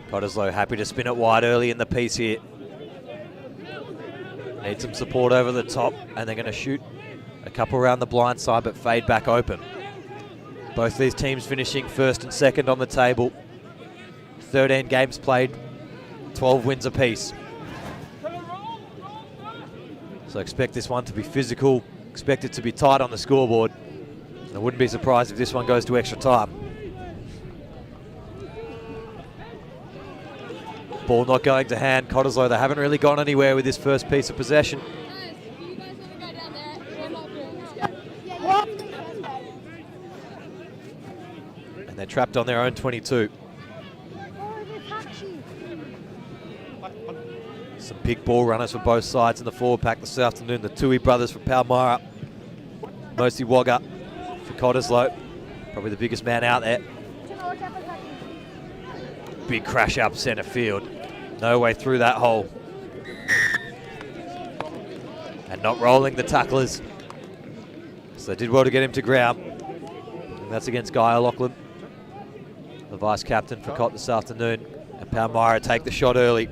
Cottesloe happy to spin it wide early in the piece here. Need some support over the top, and they're going to shoot a couple around the blind side but fade back open. Both these teams finishing first and second on the table. 13 games played, 12 wins apiece. So expect this one to be physical, expect it to be tight on the scoreboard. I wouldn't be surprised if this one goes to extra time. Ball not going to hand. Cottesloe, they haven't really gone anywhere with this first piece of possession. And they're trapped on their own 22. Some big ball runners for both sides in the forward pack this afternoon. The Tui brothers for Palmyra. Mosi Wagga for Cottesloe. Probably the biggest man out there. Big crash up centre field. No way through that hole. And not rolling the tacklers. So they did well to get him to ground. And that's against Guy O'Loughlin, the vice captain for Cott this afternoon. And Palmyra take the shot early.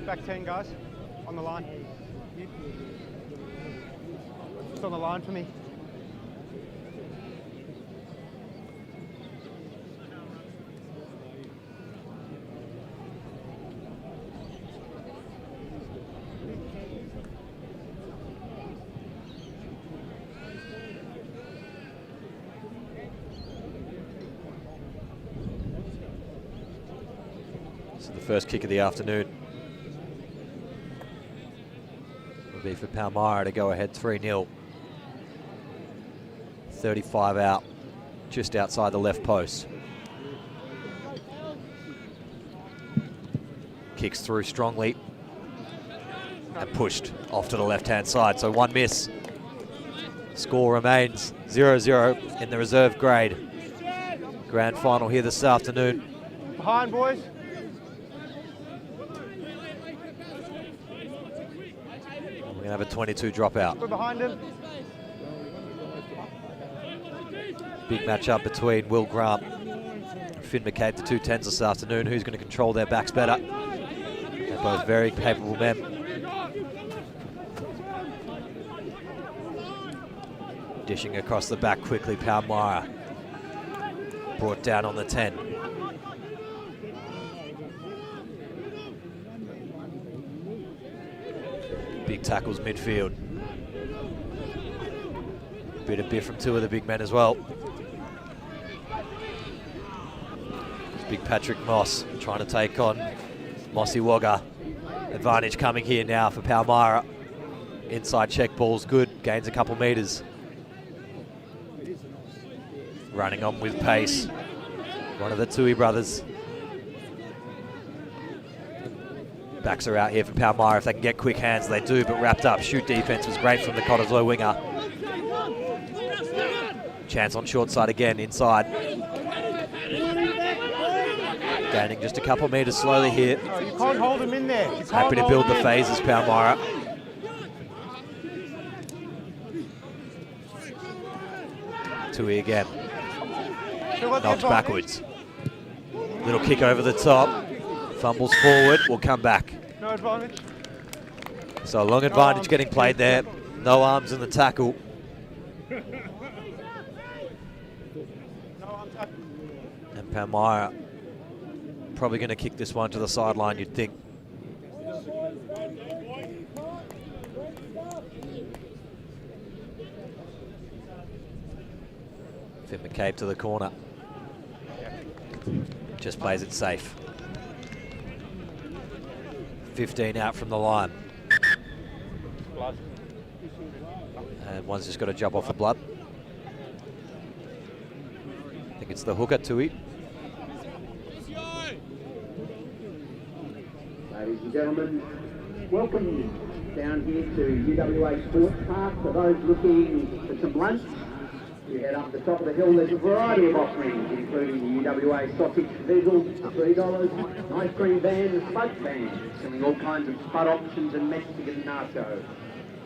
Back 10 guys, on the line. Just on the line for me. So the first kick of the afternoon be for Palmyra to go ahead 3-0. 35 out, just outside the left post. Kicks through strongly and pushed off to the left-hand side, so one miss. Score remains 0-0 in the reserve grade. Grand final here this afternoon. Behind, boys. We're going to have a 22 dropout. We're behind him. Big matchup between Will Grant and Finn McCabe, the two 10s this afternoon. Who's going to control their backs better? They're both very capable men. Dishing across the back quickly, Palmyra. Brought down on the 10. Big tackles midfield. Bit of biff from two of the big men as well. It's big Patrick Moss trying to take on Mosi Wagga. Advantage coming here now for Palmyra. Inside check ball's good, gains a couple metres. Running on with pace. One of the Tui brothers. Backs are out here for Palmyra. If they can get quick hands, they do, but wrapped up. Shoot defense was great from the Cottesloe winger. Chance on short side again, inside. Gaining just a couple metres slowly here. Oh, you can't hold him in there. Happy to build the phases, Palmyra. Tui again. Knocks backwards. Little kick over the top. Fumbles forward, will come back. No advantage. So a long advantage getting played there. No arms in the tackle. And Palmyra probably going to kick this one to the sideline, you'd think. Finn McCabe to the corner. Just plays it safe. 15 out from the line. And one's just got to jump off the blood. I think it's the hooker, Tui. Ladies and gentlemen, welcome down here to UWA Sports Park. For those looking for some lunch, We head up the top of the hill, there's a variety of offerings, including the UWA sausage vessels for $3, ice cream van, spud van, selling all kinds of spud options and Mexican nacho,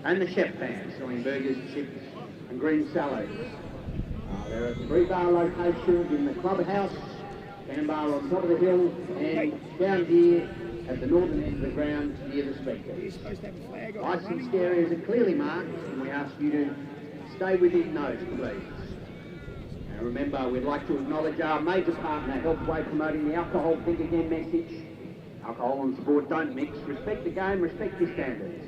and the chef van, selling burgers, chips, and green salads. There are 3 bar locations in the clubhouse, down bar on top of the hill, and down here at the northern end of the ground near the speakers. Licensed areas are clearly marked, and we ask you to stay within those, please. Now remember, we'd like to acknowledge our major partner, Healthway, promoting the Alcohol Think Again message. Alcohol and sport don't mix. Respect the game, respect your standards.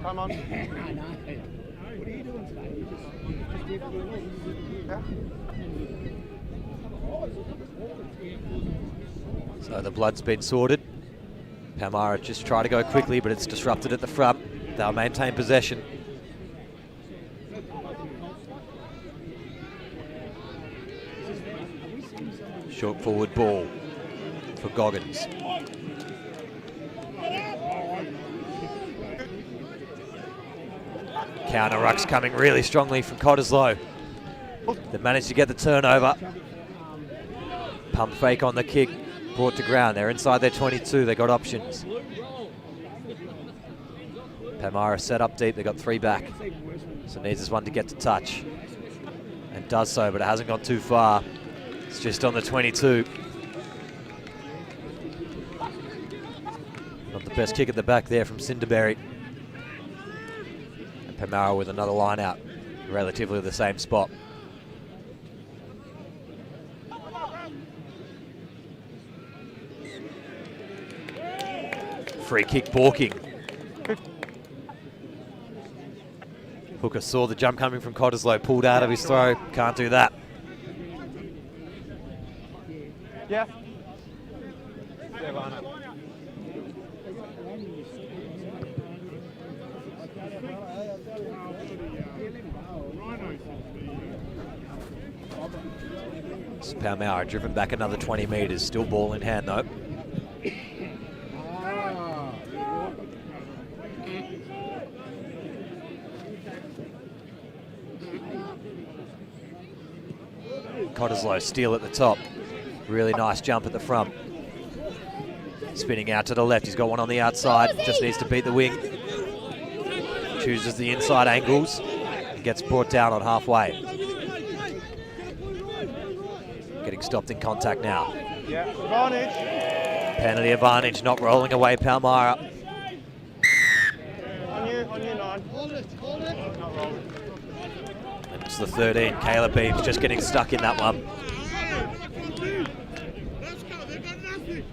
Come on. What are you doing today? So the blood's been sorted. Palmyra just try to go quickly, but it's disrupted at the front. They'll maintain possession. Short forward ball for Goggins. Counter rucks coming really strongly from Cottesloe. They've managed to get the turnover. Pump fake on the kick, brought to ground. They're inside their 22, they got options. Palmyra set up deep, they got 3 back. So needs this one to get to touch. And does so, but it hasn't gone too far. It's just on the 22. Not the best kick at the back there from Cinderberry. And Palmyra with another line out, relatively the same spot. Free kick, Borking. Hooker saw the jump coming from Cottesloe, pulled out of his throw, can't do that. Yeah. Yeah, Lana. Palmyra driven back another 20 metres, still ball in hand though. Cottesloe steal at the top. Really nice jump at the front. Spinning out to the left, he's got one on the outside, just needs to beat the wing. Chooses the inside angles and gets brought down on halfway. Getting stopped in contact now. Yeah, advantage. Penalty advantage, not rolling away Palmyra. On you, 9. Hold it. Not rolling. And it's the 13, Caleb Beams just getting stuck in that one.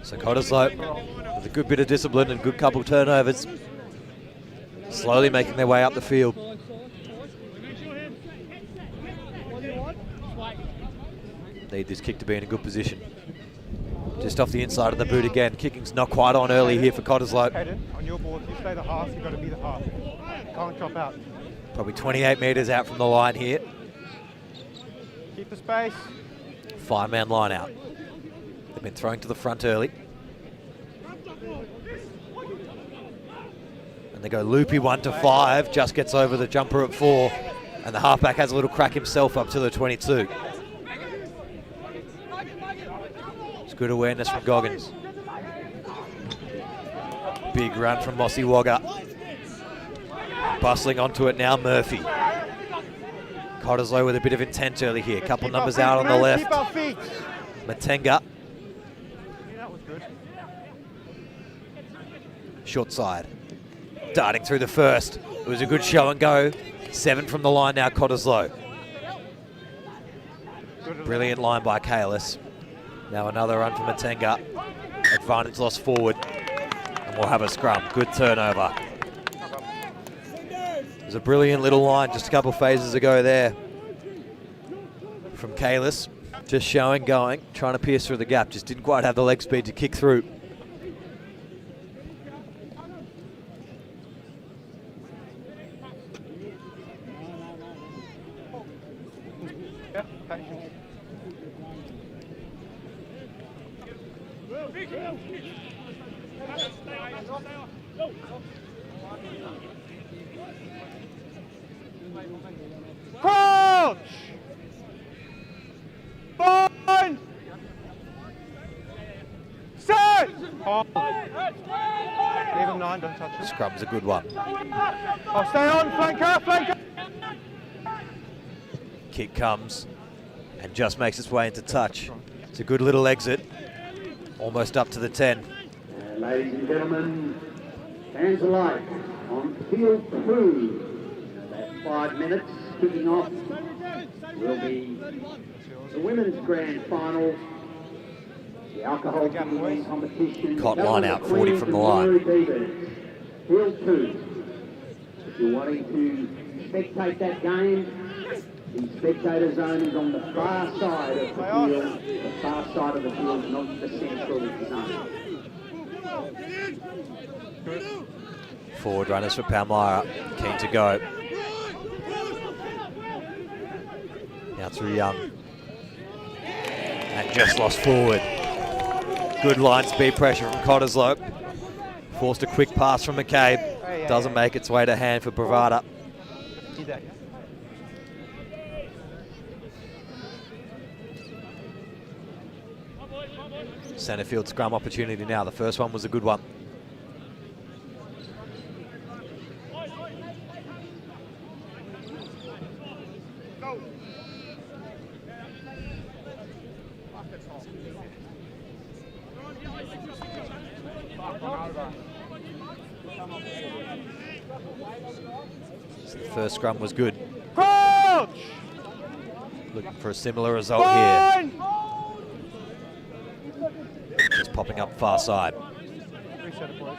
So Cottesloe, with a good bit of discipline and good couple turnovers, slowly making their way up the field. Need this kick to be in a good position. Just off the inside of the boot again. Kicking's not quite on early here for Cottesloe. Hayden, on your board, you stay the half, you've got to be the half. Can't drop out. Probably 28 metres out from the line here. Keep the space. 5-man line out. They've been throwing to the front early. And they go loopy 1 to 5, just gets over the jumper at 4. And the halfback has a little crack himself up to the 22. It's good awareness from Goggins. Big run from Mossy Wagga. Bustling onto it now, Murphy. Cottesloe with a bit of intent early here. Couple numbers out on the left. Keep our feet. Matenga. That was good. Short side. Darting through the first. It was a good show and go. 7 from the line now, Cottesloe. Brilliant line by Kalis. Now another run from Matenga. Advantage lost forward. And we'll have a scrum. Good turnover. It was a brilliant little line just a couple phases ago there from Kalis. Just showing, going, trying to pierce through the gap. Just didn't quite have the leg speed to kick through. Yeah, patience. Crouch! Bind! Set! Hold. Leave him 9, don't touch him. Scrum's a good one. Oh, stay on, flanker, flanker! Kick comes and just makes its way into touch. It's a good little exit, almost up to the 10. Ladies and gentlemen, fans alike, on field 2, about 5 minutes, kicking off will be the women's grand final, the alcohol drinking competition. Cott line out, 40 from the line. Field 2. If you're wanting to spectate that game, the spectator zone is on the far side of the field, the far side of the field, not the central zone. Forward runners for Palmyra, keen to go. Now through Young. And just lost forward. Good line speed pressure from Cottesloe. Forced a quick pass from McCabe. Doesn't make its way to hand for Bravada. Centre field scrum opportunity now. The first one was a good one. So the first scrum was good. Crouch! Looking for a similar result here. Just popping up far side. Reset it, boys.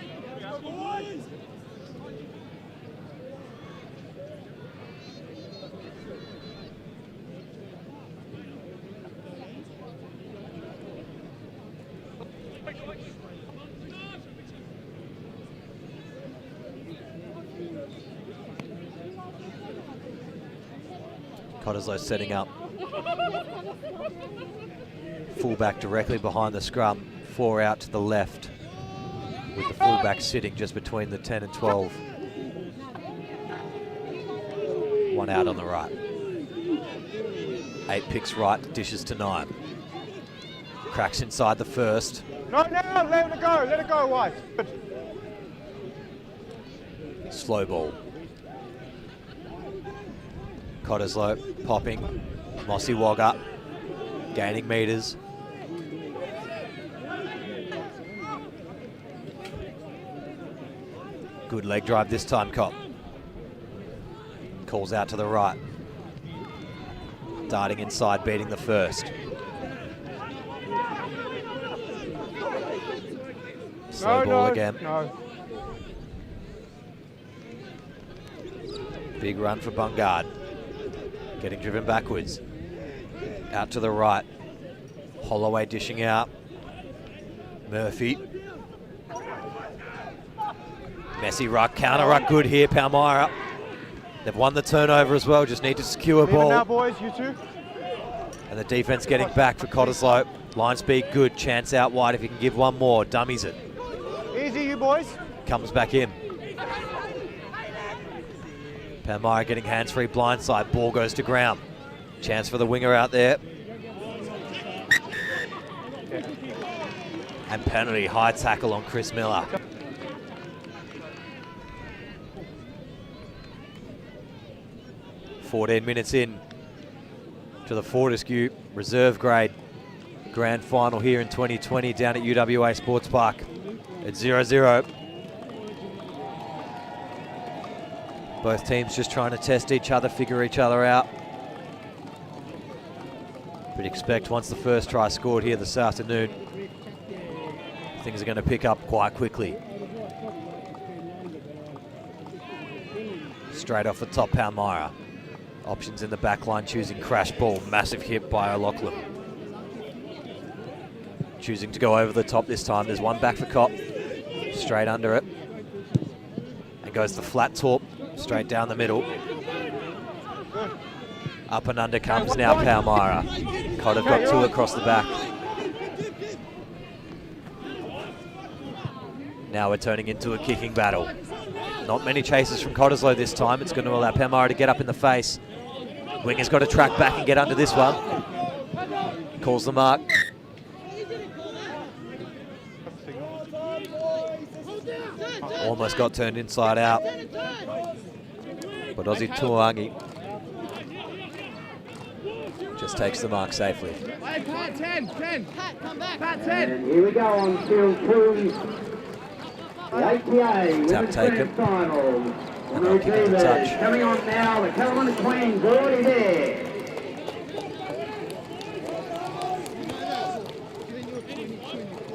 Cottesloe setting up. Fullback directly behind the scrum. 4 out to the left, with the fullback sitting just between the 10 and 12. 1 out on the right. 8 picks right, dishes to 9. Cracks inside the first. Not now, let it go, White. Slow ball. Cottesloe popping. Mossy Wagga gaining metres. Good leg drive this time, Cop. Calls out to the right. Darting inside, beating the first. Slow ball again. No. Big run for Bungard. Getting driven backwards. Out to the right. Holloway dishing out. Murphy. Messy ruck, counter ruck good here, Palmyra. They've won the turnover as well, just need to secure ball. Now, boys, you two. And the defense getting back for Cottesloe. Line speed good, chance out wide if he can give one more, dummies it. Easy, you boys. Comes back in. Palmyra getting hands-free blindside, ball goes to ground. Chance for the winger out there. And penalty, high tackle on Chris Miller. "14 minutes in to the Fortescue reserve grade grand final here in 2020 down at UWA Sports Park. It's 0-0. Both teams just trying to test each other, figure each other out. But expect once the first try scored here this afternoon, things are going to pick up quite quickly. Straight off the top, Palmyra. Options in the back line, choosing crash ball. Massive hit by O'Loughlin. Choosing to go over the top this time. There's one back for Cop. Straight under it. And goes the flat top. Straight down the middle. Up and under comes now Palmyra. Cott have got 2 across the back. Now we're turning into a kicking battle. Not many chases from Cottesloe this time. It's going to allow Palmyra to get up in the face. Winger's got to track back and get under this one. Calls the mark. Almost got turned inside out. But Aussie Tuangi just takes the mark safely. Pat, 10. Pat, come back. Pat, 10. And here we go on field 2. The APA Women's Grand Final. No kicking to touch. Coming on now, the Carolina Queens already there.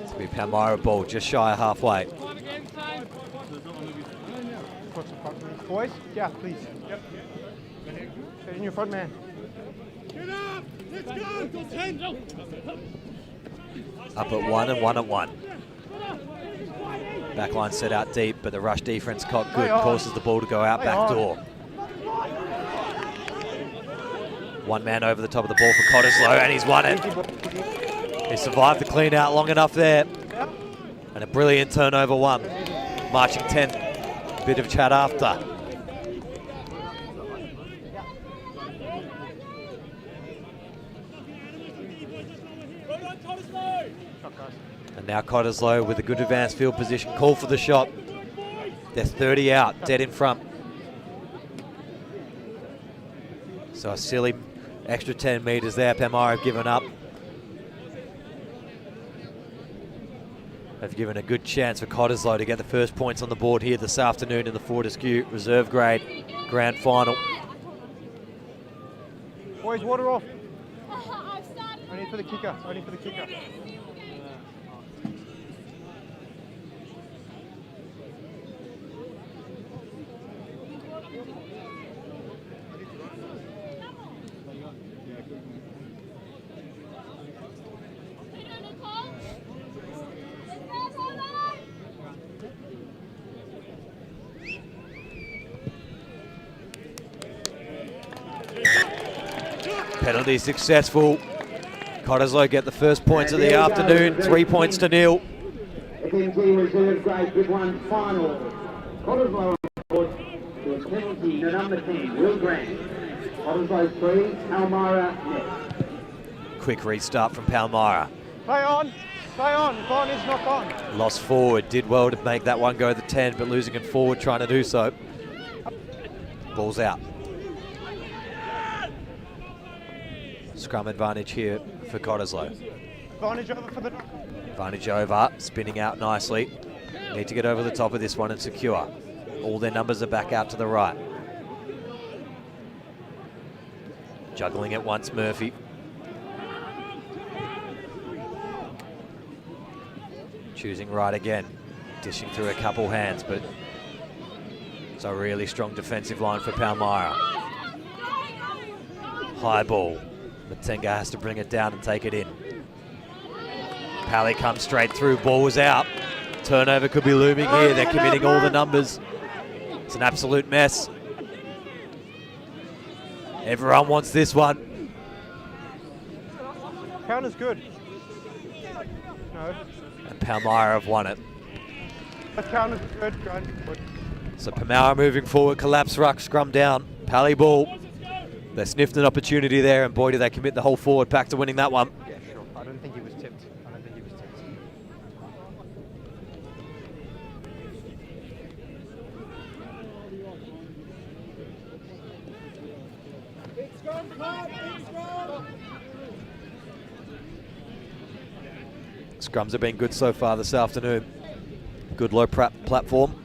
It's be Palmyra ball just shy of halfway. Boys, yeah, please. Yep. Get in your front, man. Get up! Let's go! 10! Up at 1 and 1 at 1. Backline set out deep, but the rush defense caught good, causes the ball to go out back door. One man over the top of the ball for Cottesloe, and he's won it. He survived the clean out long enough there. And a brilliant turnover one. Marching 10, a bit of chat after. And now Cottesloe with a good advanced field position. Call for the shot. They're 30 out, dead in front. So a silly extra 10 metres there. Palmyra have given up. They've given a good chance for Cottesloe to get the first points on the board here this afternoon in the Fortescue Reserve Grade Grand Final. Boys, water off. Only for the kicker. Only for the kicker. Penalty successful. Cottesloe get the first points of the afternoon, 3 points to nil. FMG Reserve Grade Group 1 Final. Cottesloe to a penalty to number 10, Will Grant. Cottesloe 3, Palmyra next. Quick restart from Palmyra. Play on. Play on. Gone is not gone. Lost forward, did well to make that one go the 10, but losing it forward trying to do so. Ball's out. Scrum advantage here for Cottesloe. Advantage over for the... Advantage over, spinning out nicely. Need to get over the top of this one and secure. All their numbers are back out to the right. Juggling it once, Murphy. Choosing right again. Dishing through a couple hands, but it's a really strong defensive line for Palmyra. High ball. Matenga has to bring it down and take it in. Pally comes straight through, ball was out. Turnover could be looming here. They're committing all the numbers. It's an absolute mess. Everyone wants this one. Counter's good. No. And Palmyra have won it. That counter's good. Good. So Palmyra moving forward, collapse ruck, scrum down. Pally ball. They sniffed an opportunity there, and boy, did they commit the whole forward pack to winning that one. Yeah, sure. I don't think he was tipped. Scrums have been good so far this afternoon. Good low platform.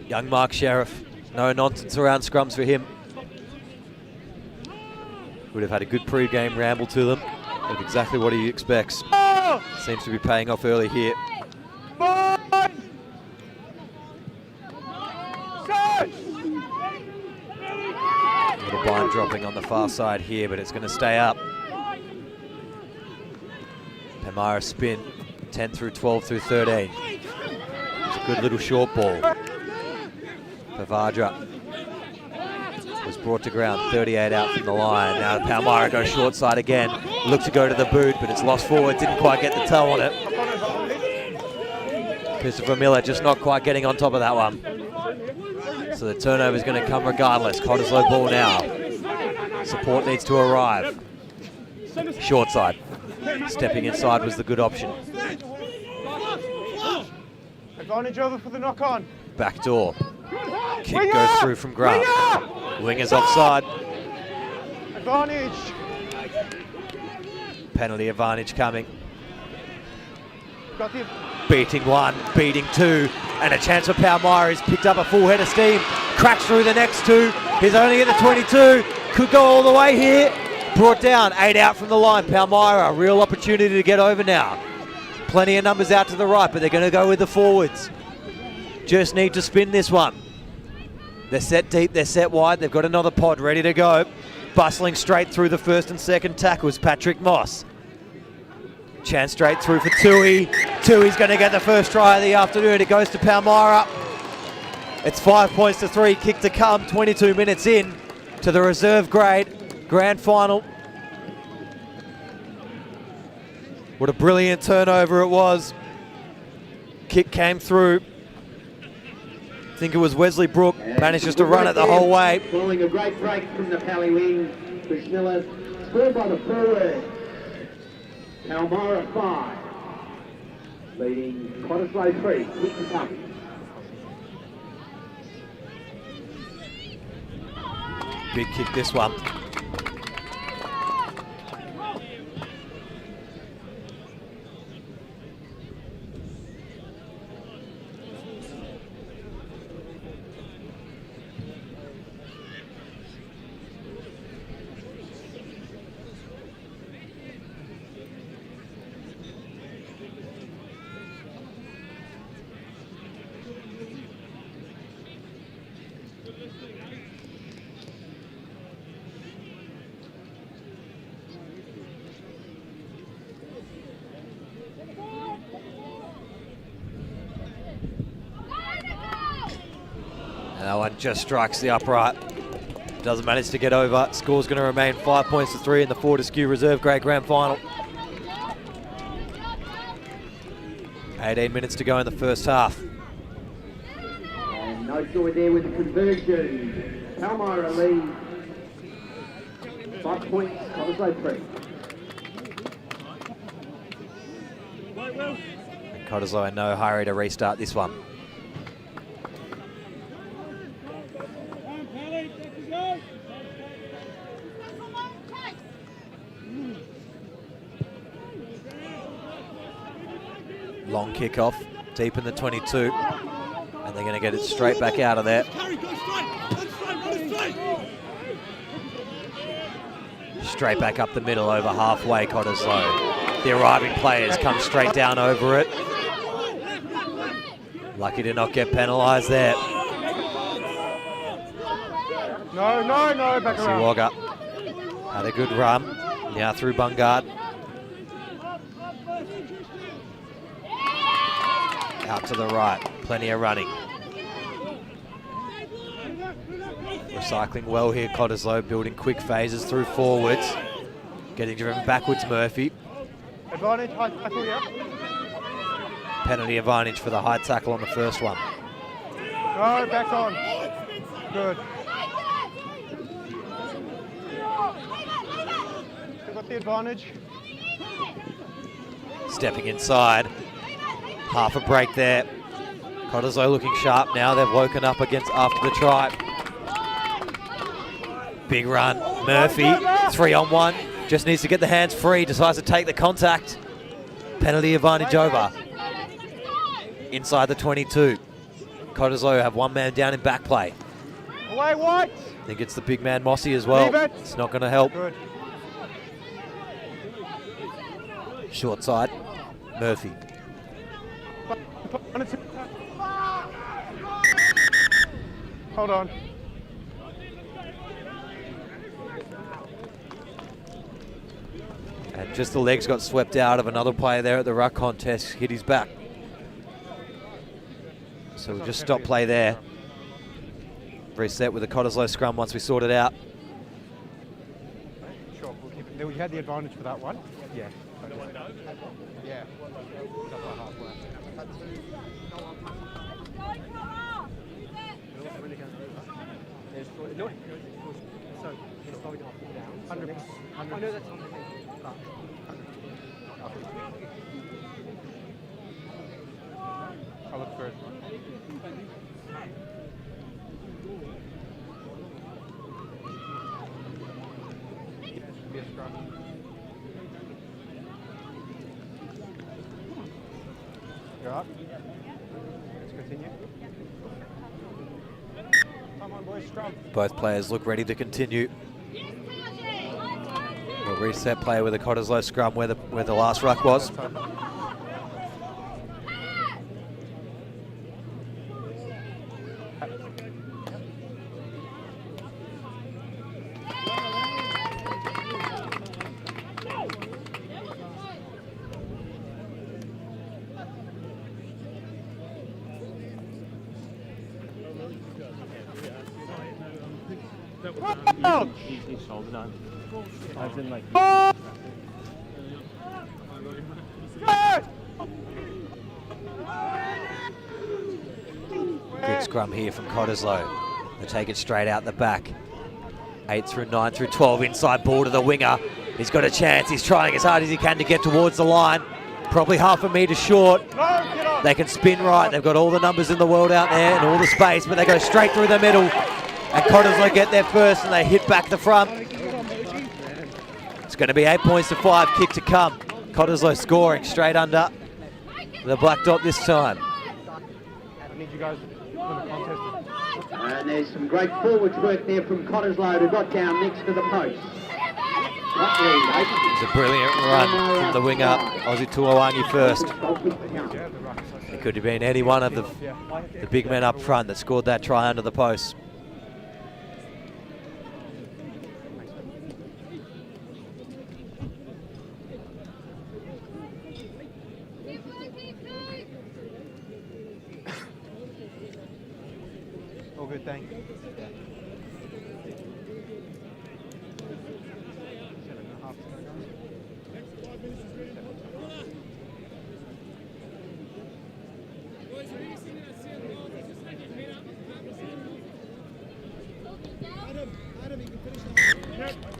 Young Mark Sheriff. No nonsense around scrums for him. Would have had a good pre-game ramble to them of exactly what he expects. Seems to be paying off early here. Little blind dropping on the far side here, but it's going to stay up. Palmyra spin, 10 through 12 through 13. It's a good little short ball. Pavadra was brought to ground, 38 out from the line. Now Palmyra goes short side again. Look to go to the boot, but it's lost forward. Didn't quite get the toe on it. Christopher Miller just not quite getting on top of that one. So the turnover is going to come regardless. Cottesloe ball now. Support needs to arrive. Short side. Stepping inside was the good option. Advantage over for the knock-on. Back door. Kick goes through from Grant. Wingers offside. Advantage. Penalty advantage coming. Got the Beating one, beating two, and a chance for Palmyra. He's picked up a full head of steam. Cracks through the next two. He's only at the 22. Could go all the way here. Brought down, 8 out from the line. Palmyra, a real opportunity to get over now. Plenty of numbers out to the right, but they're going to go with the forwards. Just need to spin this one. They're set deep, they're set wide. They've got another pod ready to go. Bustling straight through the first and second tackles, Patrick Moss. Chance straight through for Tui. Tui's going to get the first try of the afternoon. It goes to Palmyra. It's 5 points to 3. Kick to come. 22 minutes in to the reserve grade grand final. What a brilliant turnover it was. Kick came through. I think it was Wesley Brook. Manages to run it the whole way. Following a great break from the Pally wing. Chris Miller scored by the forward. Palmyra 5, leading Cottesloe 3, kick to come. Big kick this one. And that one just strikes the upright. Doesn't manage to get over. Score's going to remain 5 points to 3 in the Fortescue Reserve Grade Grand Final. 18 minutes to go in the first half. And no joy there with the conversion. Palmyra leads 5 points, Cottesloe 3. And Cottesloe in no hurry to restart this one. Long kickoff, deep in the 22, and they're going to get it straight back out of there. Straight back up the middle over halfway, Cottesloe. The arriving players come straight down over it. Lucky to not get penalised there. No, back around. Siwaga had a good run, now through Bungard. Out to the right, plenty of running. Recycling well here, Cottesloe, building quick phases through forwards. Getting driven backwards, Murphy. Advantage, high tackle, yeah. Penalty advantage for the high tackle on the first one. Go, back on. Good. Still got the advantage. Stepping inside. Half a break there. Cottesloe looking sharp now. They've woken up against after the try. Big run. Murphy, 3-on-1. Just needs to get the hands free. Decides to take the contact. Penalty advantage over. Inside the 22. Cottesloe have one man down in back play. Away, White. I think it's the big man Mossy as well. It's not going to help. Good. Short side. Murphy. Hold on. And just the legs got swept out of another player there at the ruck contest. Hit his back. So we'll just stop play there. Reset with the Cottesloe scrum once we sort it out. Sure, we'll keep it. We had the advantage for that one. Yeah. Yeah. I'll look for it. Be a scrum. You're up. Let's continue. Come on, boys, scrum. Both players look ready to continue. We'll reset play with a Cottesloe scrum where the last ruck was. He's shoulder down. As in like. Good scrum here from Cottesloe. They take it straight out the back. 8 through 9 through 12 inside ball to the winger. He's got a chance. He's trying as hard as he can to get towards the line. Probably half a metre short. They can spin right. They've got all the numbers in the world out there and all the space, but they go straight through the middle. And Cottesloe get there first and they hit back the front. It's going to be 8 points to 5, kick to come. Cottesloe scoring straight under the black dot this time. I need you guys to win the contest. And there's some great forwards work there from Cottesloe who got down next to the post. It's a brilliant run from the winger, Aussie Tuawangi first. It could have been any one of the big men up front that scored that try under the post. All good, thank you.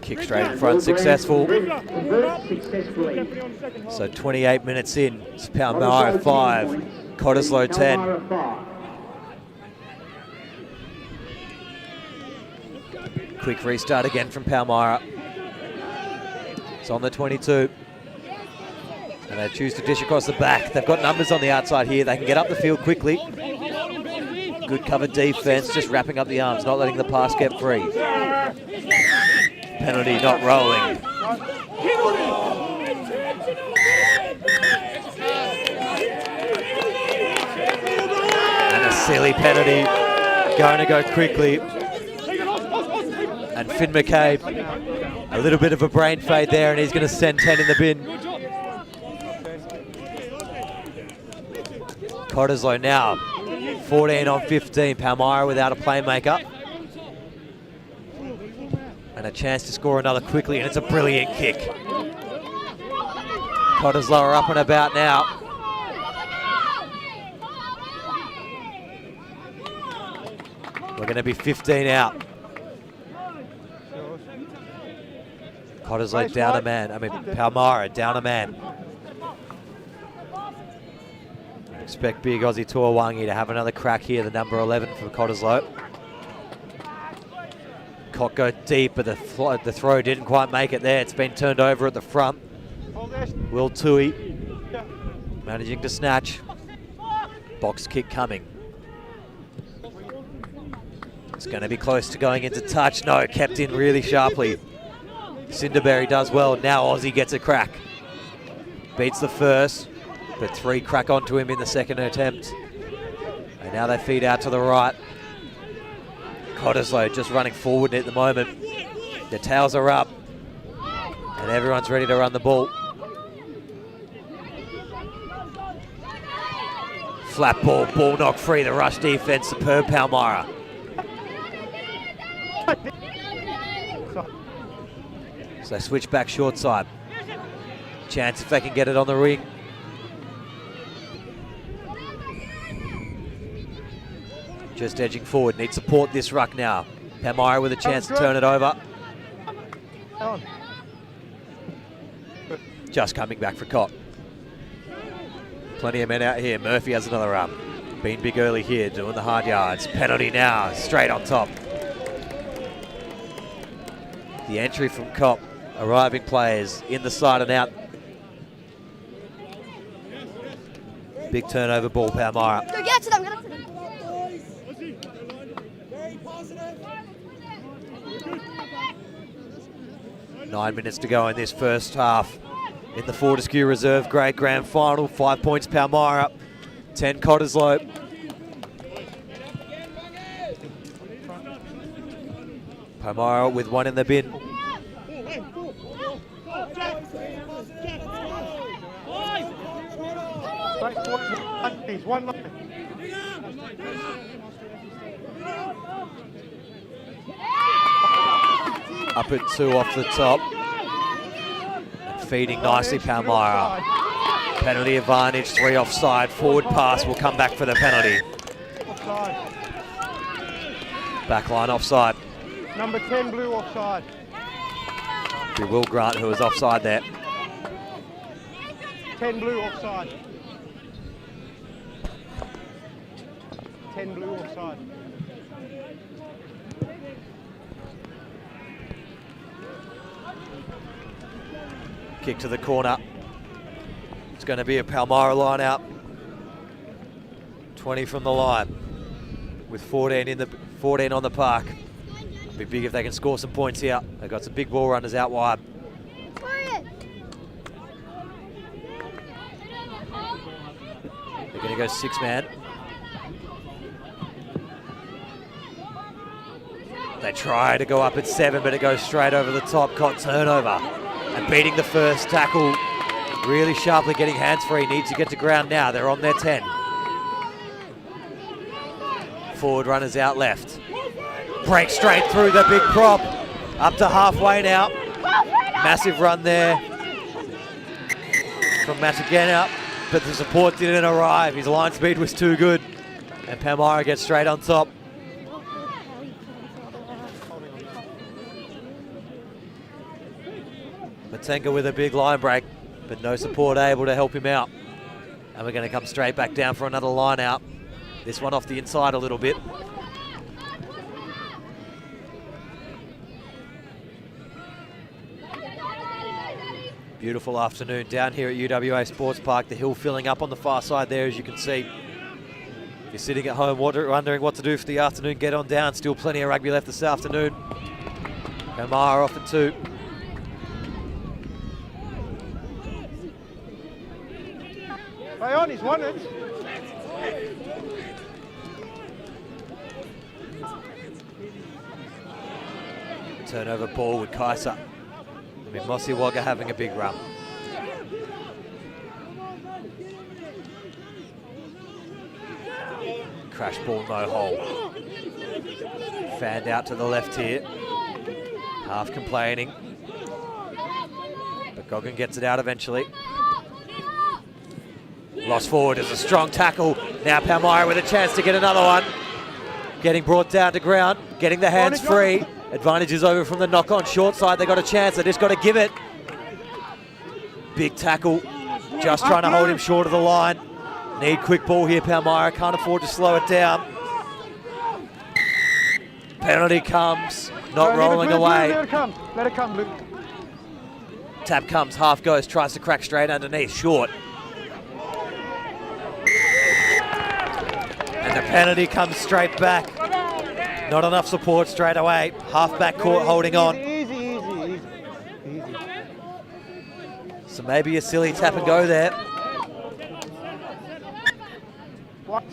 Kick straight in front, successful. So 28 minutes in, it's Palmyra 5, Cottesloe 10. Quick restart again from Palmyra. It's on the 22. And they choose to dish across the back. They've got numbers on the outside here. They can get up the field quickly. Good covered defense, just wrapping up the arms, not letting the pass get free. Penalty not rolling. And a silly penalty, going to go quickly. And Finn McCabe, a little bit of a brain fade there, and he's going to send 10 in the bin. Cottesloe now 14 on 15. Palmyra without a playmaker. And a chance to score another quickly, and it's a brilliant kick. Cottesloe are up and about now. We're going to be 15 out. Cottesloe down a man. Palmyra down a man. Expect big Aussie Tuawangi to have another crack here, the number 11 for Cottesloe. Cott go deep, but the throw didn't quite make it there. It's been turned over at the front. Will Tui managing to snatch. Box kick coming. It's going to be close to going into touch. No, kept in really sharply. Cinderberry does well. Now Aussie gets a crack. Beats the first, but 3 crack onto him in the second attempt. And now they feed out to the right. Cottesloe just running forward at the moment. The tails are up. And everyone's ready to run the ball. Flat ball, ball knock free. The rush defense, superb Palmyra. So they switch back short side. Chance if they can get it on the ring. Just edging forward, needs support this ruck now. Palmyra with a chance to turn it over. Just coming back for Cott. Plenty of men out here. Murphy has another run. Been big early here, doing the hard yards. Penalty now, straight on top. The entry from Cott, arriving players in the side and out. Big turnover ball, Palmyra. Go get to them, get to them. 9 minutes to go in this first half. In the Fortescue Reserve Grade Grand Final, 5 points Palmyra, 10 Cottesloe. Palmyra with one in the bin. One line. Up at 2 off the top. And feeding nicely Palmyra. Penalty advantage, 3 offside. Forward pass will come back for the penalty. Backline offside. Number 10 blue offside. Be Will Grant who was offside there. 10 blue offside. 10 blue offside. Kick to the corner. It's going to be a Palmyra line out. 20 from the line. With 14 on the park. Be big if they can score some points here. They've got some big ball runners out wide. They're going to go 6-man. They try to go up at 7, but it goes straight over the top. Cott turnover. And beating the first tackle. Really sharply getting hands free. Needs to get to ground now. They're on their 10. Forward runners out left. Break straight through the big prop. Up to halfway now. Massive run there from Matagena, but the support didn't arrive. His line speed was too good. And Palmyra gets straight on top. Matenga with a big line break, but no support able to help him out. And we're going to come straight back down for another line out. This one off the inside a little bit. Beautiful afternoon down here at UWA Sports Park. The hill filling up on the far side there, as you can see. If you're sitting at home wondering what to do for the afternoon, get on down. Still plenty of rugby left this afternoon. Palmyra off at 2. Play on, he's won it. Turnover ball with Kaisa. I mean, Mossy Wagga having a big run. Crash ball, no hole. Fanned out to the left here. Half complaining. But Goggin gets it out eventually. Lost forward is a strong tackle. Now Palmyra with a chance to get another one. Getting brought down to ground. Getting the hands free. Advantage is over from the knock-on short side. They got a chance. They just got to give it. Big tackle. Just trying to hold him short of the line. Need quick ball here, Palmyra. Can't afford to slow it down. Penalty comes. Not rolling away. Let it come, Luke. Tap comes, half goes, tries to crack straight underneath. Short. And the penalty comes straight back. Not enough support straight away. Half back court holding on. Easy. So maybe a silly tap and go there. What?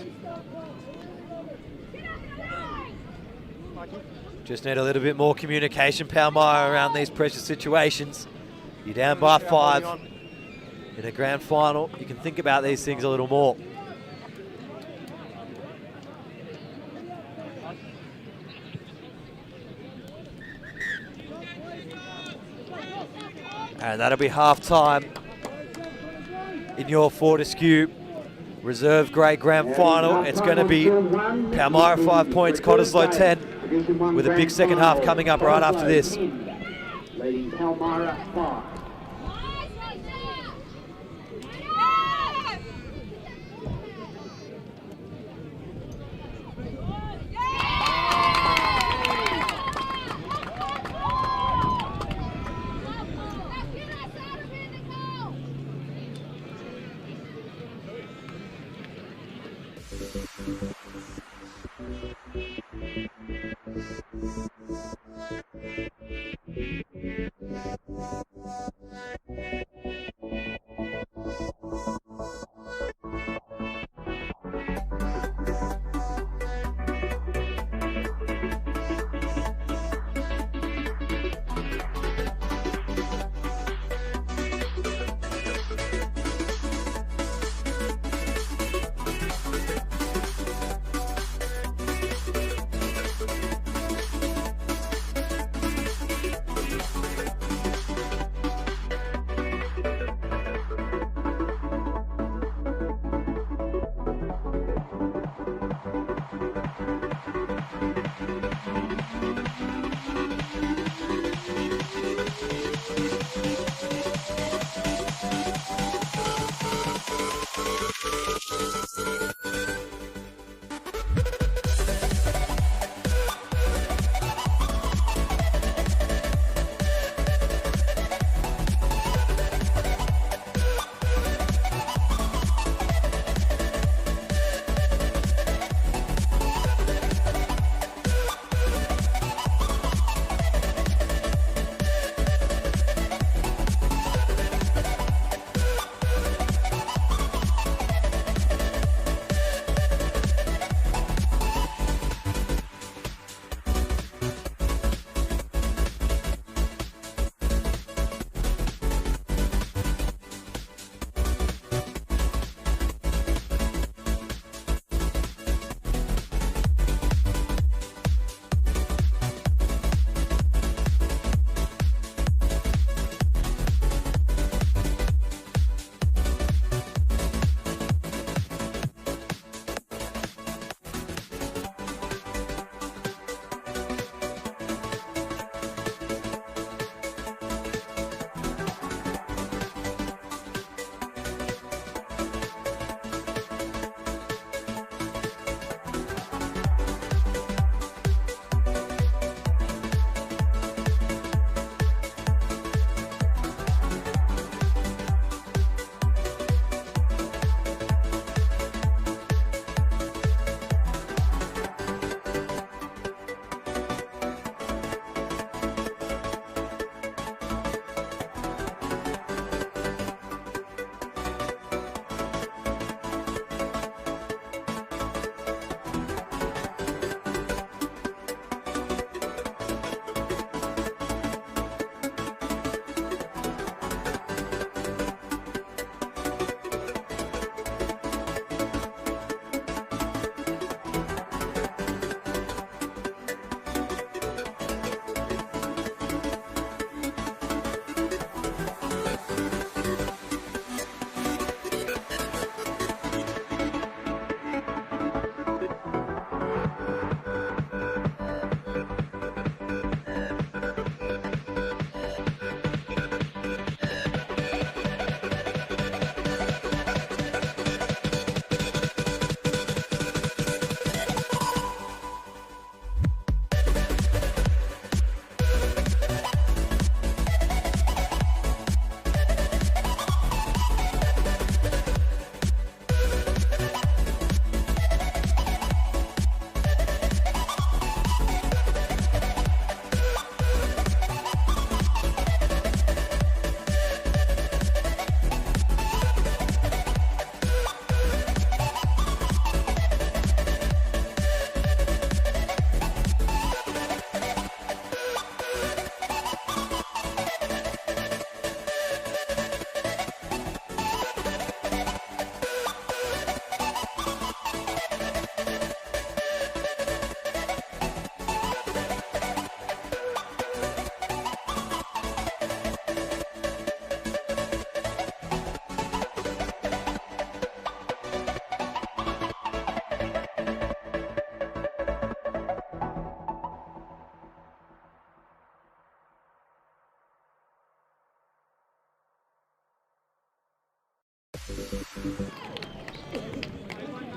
Just need a little bit more communication, Palmyra, around these pressure situations. You're down by 5 in a grand final. You can think about these things a little more. And that'll be half time in your Fortescue Reserve grade grand final. It's going to be Palmyra 5 points, Cottesloe 10, with a big second half coming up right after this. Leading Palmyra 5.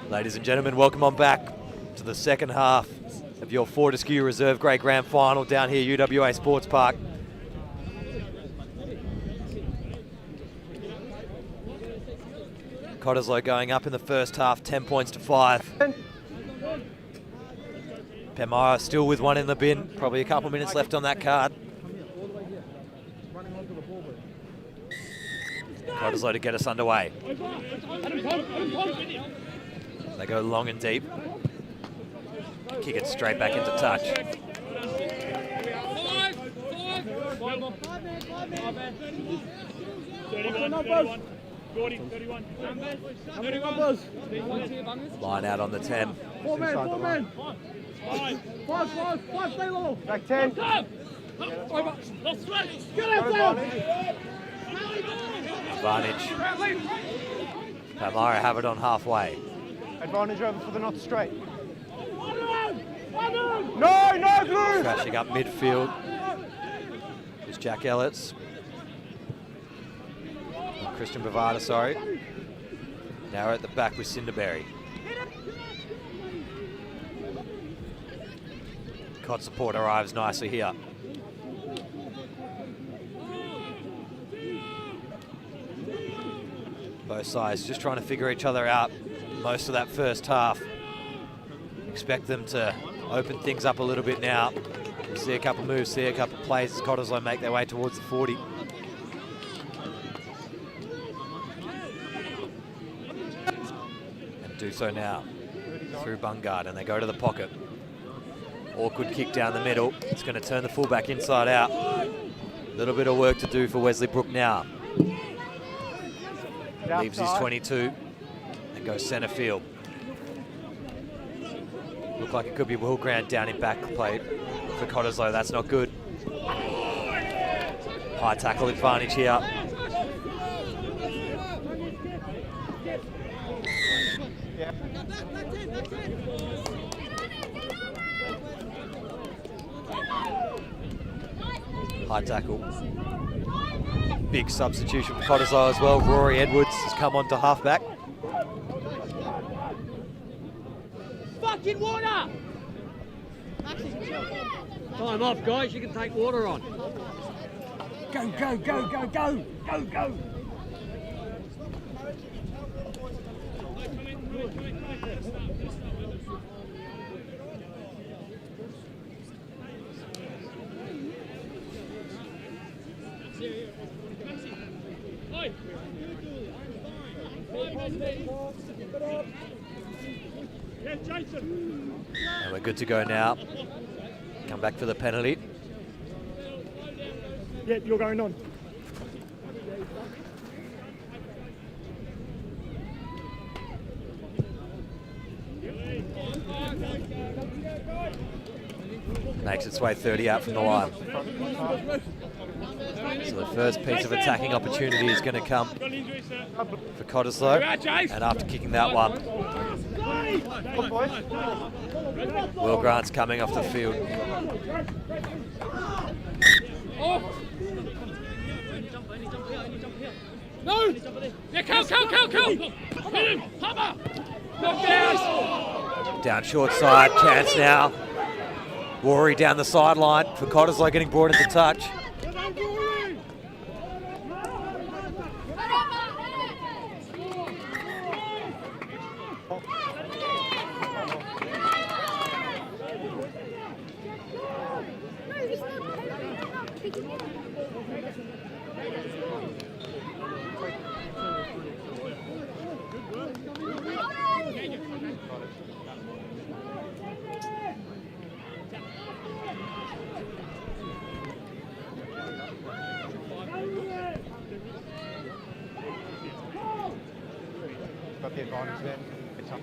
Ladies and gentlemen, welcome on back to the second half of your Fortescue Reserve Grade Grand Final down here, UWA Sports Park. Cottesloe going up in the first half, 10 points to 5. Palmyra still with one in the bin, probably a couple minutes left on that card. Cottesloe to get us underway. They go long and deep. Kick it straight back into touch. 31. Line out on the 10. Back 10. Advantage. Palmyra have it on halfway. Advantage over for the not straight. No, blue! Crashing up midfield is Jack Ellis. Christian Bavada, sorry. Now we're at the back with Cinderberry. Cod support arrives nicely here. Both sides just trying to figure each other out most of that first half. Expect them to open things up a little bit now. See a couple moves, see a couple plays as Cottesloe make their way towards the 40. And do so now through Bungard, and they go to the pocket. Awkward kick down the middle. It's going to turn the fullback inside out. A little bit of work to do for Wesley Brook now. Leaves his 22 and goes centre field. Looked like it could be Will Grant down in back plate for Cottesloe. That's not good. High tackle advantage here. High tackle. Big substitution for Cottesloe as well. Rory Edwards has come on to halfback. Fucking water! Time off, guys. You can take water on. Go, go, go, go, go, go, go. And we're good to go now. Come back for the penalty. Yeah, you're going on. Makes its way 30 out from the line. So the first piece of attacking opportunity is going to come for Cottesloe. And after kicking that one, Will Grant's coming off the field. No! Yeah, kill! Hit him! Hammer! Down short side, chance now. Rory down the sideline for Cottesloe getting brought into touch. Got the advantage there. It's up.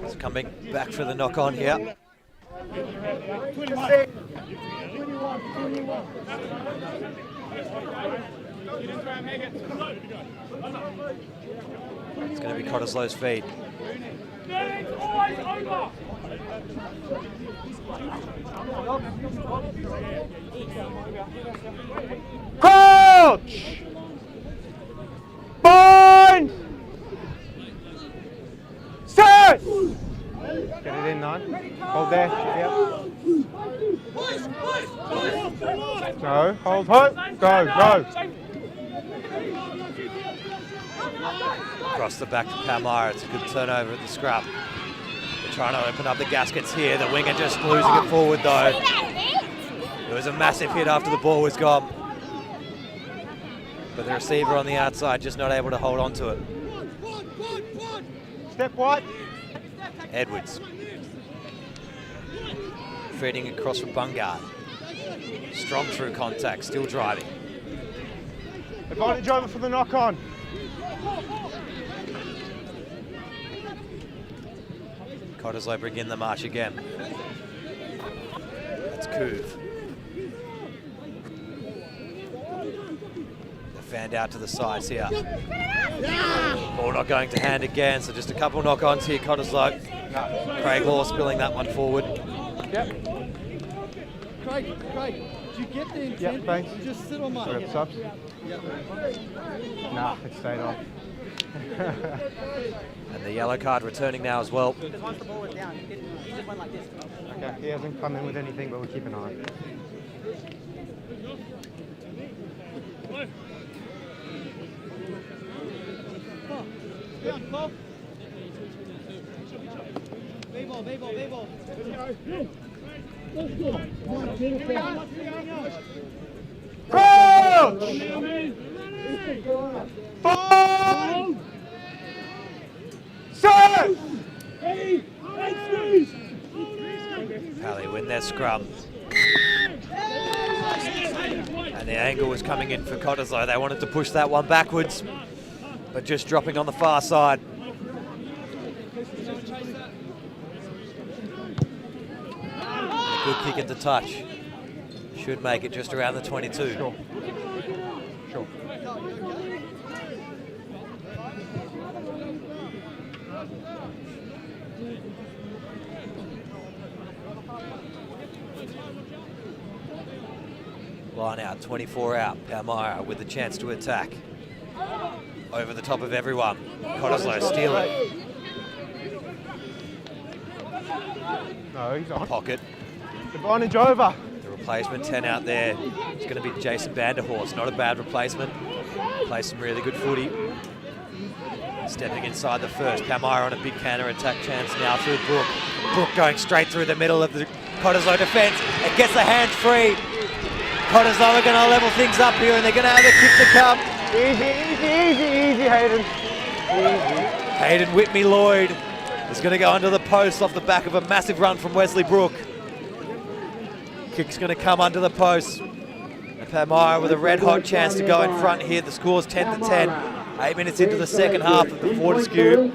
It's coming back for the knock on here. It's going to be Cottesloe's feed. It's always over. Crouch! Bind! Set! Get it in, 9. Hold there. Yep. Go, hold, go. Across the back to Palmyra. It's a good turnover at the scrum. They're trying to open up the gaskets here. The winger just losing it forward though. It was a massive hit after the ball was gone. But the receiver on the outside just not able to hold on to it. Step wide. Edwards. Feeding across from Bungard. Strong through contact, still driving. Advantage over for the knock on. Cottesloe bring in the march again. That's Couve. They're fanned out to the sides here. Ball not going to hand again, so just a couple knock-ons here, Cottesloe. Craig Law spilling that one forward. Yep. Craig, did you get the intent? Yep, thanks. Just sit on my... Got subs? Nah, it stayed on. And the yellow card returning now as well. Okay, he hasn't come in with anything, but we'll keep an eye on it. B-ball. Crouch! Bind! Set! Pally win their scrum. And the angle was coming in for Cottesloe. They wanted to push that one backwards, but just dropping on the far side. A good kick into touch. Should make it just around the 22. Sure. Line out, 24 out. Palmyra with the chance to attack. Over the top of everyone. Cottesloe steal it. No, he's on. Pocket. Advantage over. The replacement 10 out there. It's going to be Jason Vanderhorst. Not a bad replacement. Plays some really good footy. Stepping inside the first. Palmyra on a big counter attack chance now through Brook. Brook going straight through the middle of the Cottesloe defence. It gets the hands free. Cottesloe are going to level things up here and they're going to have a kick to come. Easy, Hayden. Easy. Hayden Whitney-Lloyd is going to go under the post off the back of a massive run from Wesley Brook. Kick's going to come under the post. And Palmyra with a red-hot chance to go in front here. The score's 10-10. 8 minutes into the second half of the Fortescue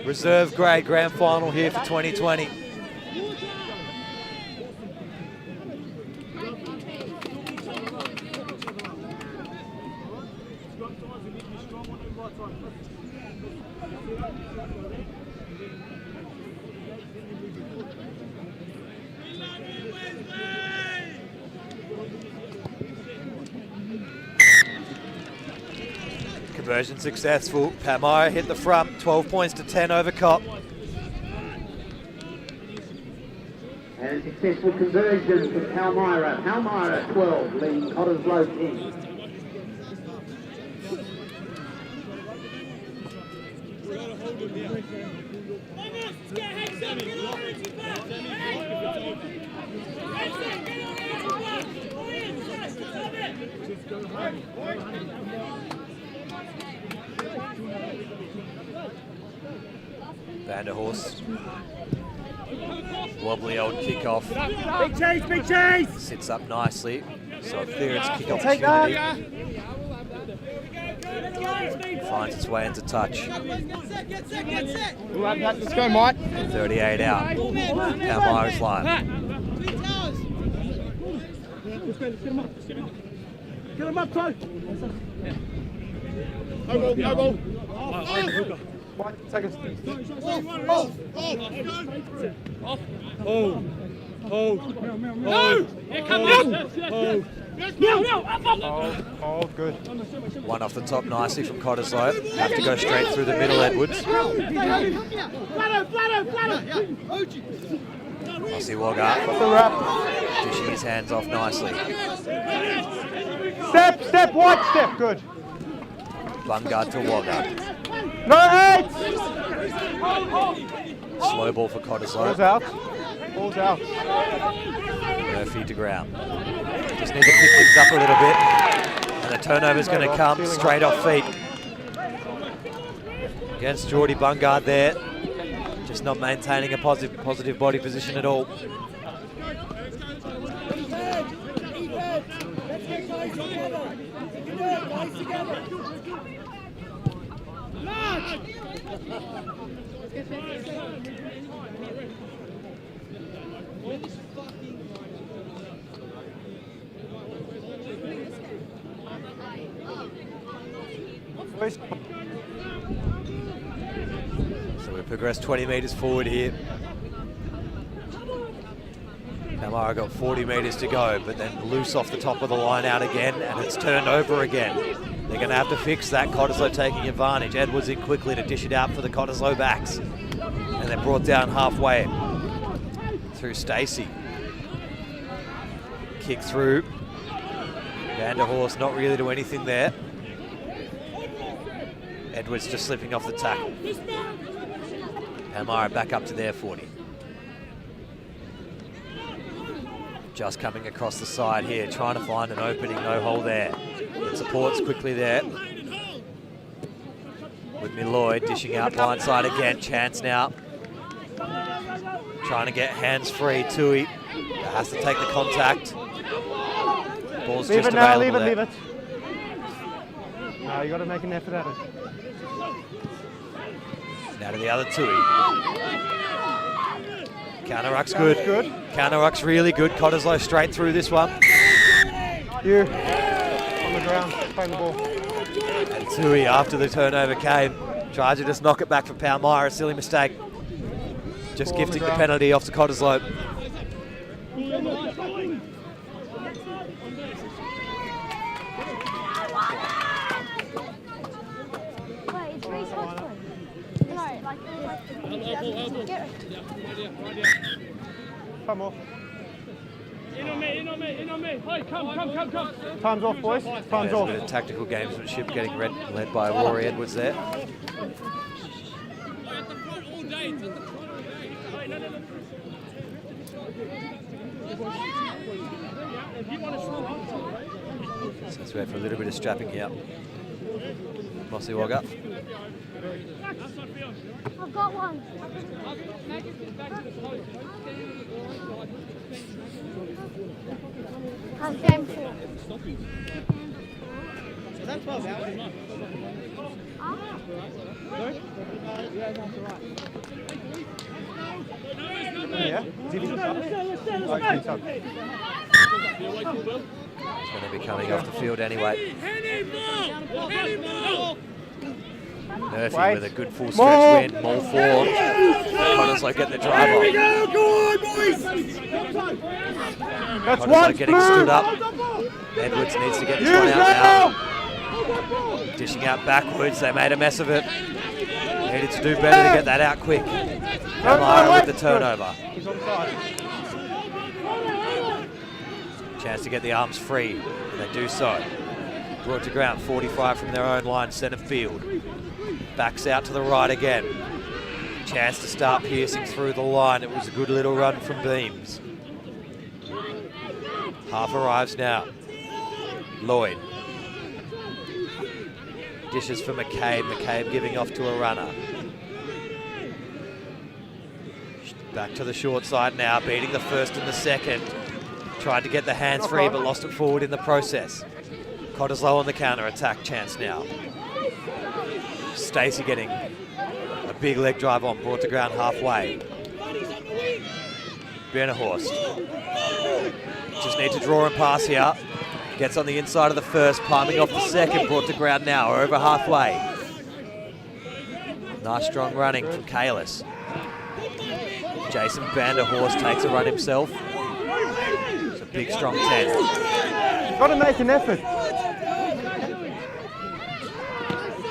reserve grade grand final here for 2020. Conversion successful. Palmyra hit the front, 12 points to 10 over Cop. And a successful conversion for Palmyra. Palmyra 12, leading Cottesloe 10. Vanderhorst. Wobbly old kickoff. Big chase! Sits up nicely. So a clearance kick Take opportunity. Finds its way into touch. Let's go, Mike. 38 out. Palmyra's line. Get him up, Ty! No ball. 1 second. Hold, good. One off the top nicely from Cottesloe. Have to go straight through the middle, Edwards. Mossy Wogga The wrap. dishing his hands off nicely. Step, wide step, good. Bungard to Wogga. No, 8! Slow ball for Ball's Cottesloe. out. Ball's out. Murphy to ground. Just need to pick things up a little bit. And the turnover's going to come straight off feet. Against Geordie Bungard there. Just not maintaining a positive body position at all. So we progressed 20 metres forward here. Palmyra got 40 metres to go, but then loose off the top of the line out again, and it's turned over again. They're going to have to fix that. Cottesloe taking advantage. Edwards in quickly to dish it out for the Cottesloe backs. And they're brought down halfway through Stacey. Kick through. Vanderhorst not really do anything there. Edwards just slipping off the tackle. Palmyra back up to their 40. Just coming across the side here, trying to find an opening, no hole there. But supports quickly there. With Lloyd dishing out blindside again, chance now. Trying to get hands free, Tui has to take the contact. Ball's Leave just it now, available leave there. it. No, you got to make an effort at it. Now to the other Tui. Counter-ruck's good. Counter-ruck's really good. Cottesloe straight through this one. You on the ground, playing the ball. And Tui, after the turnover came, tried to just knock it back for Palmyra. A silly mistake. Just Ball on gifting the the ground. penalty off to Cottesloe. Come off. In on me. Hey, come. Time's off, boys. Time's There's a off. bit of tactical gamesmanship getting led by Rory Edwards there. So let's wait for a little bit of strapping here. Mossy Wogga. I've got one. I've game 4. Is that 12 hours? Yeah? He's going to be coming off the field anyway. Murphy Wait. with a good full More. stretch win. More forward. Cottesloe get the drive on. That's Cottesloe one. getting stood up. Edwards needs to get this one out now. Dishing out backwards. They made a mess of it. Needed to do better to get that out quick. Palmyra with the turnover. He's on side. Chance to get the arms free. And they do so. Brought to ground, 45 from their own line, centre field. Backs out to the right again. Chance to start piercing through the line. It was a good little run from Beams. Half arrives now. Lloyd. Dishes for McCabe. McCabe giving off to a runner. Back to the short side now, beating the first and the second. Tried to get the hands free, but lost it forward in the process. Cottesloe on the counter attack, chance now. Stacey getting a big leg drive on, brought to ground halfway. Vanderhorst. Just need to draw and pass here. Gets on the inside of the first, palming off the second, brought to ground now, over halfway. Nice strong running from Kalis. Jason Vanderhorst takes a run himself. It's a big strong 10. Got to make an effort.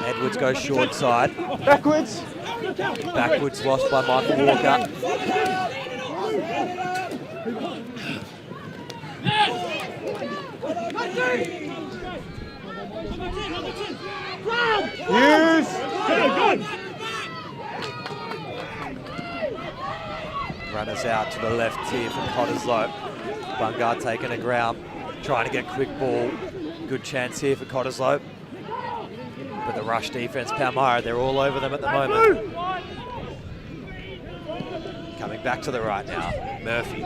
Edwards goes short side. Backwards. Backwards lost by Michael Walker. Use. Runners out to the left here from Cottesloe. Bungard taking a ground, trying to get quick ball. Good chance here for Cottesloe. But the rush defense, Palmyra, they're all over them at the moment. Coming back to the right now, Murphy.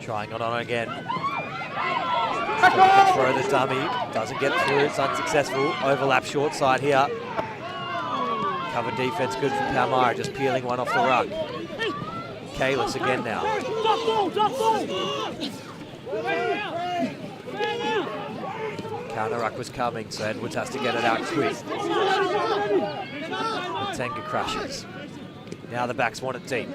Trying it on again. Trying to throw the dummy, doesn't get through, it's unsuccessful. Overlap short side here. Cover defense good from Palmyra, just peeling one off the ruck. Kalis again now. Counter ruck was coming, so Edwards has to get it out quick. Tenga crushes. Now the backs want it deep.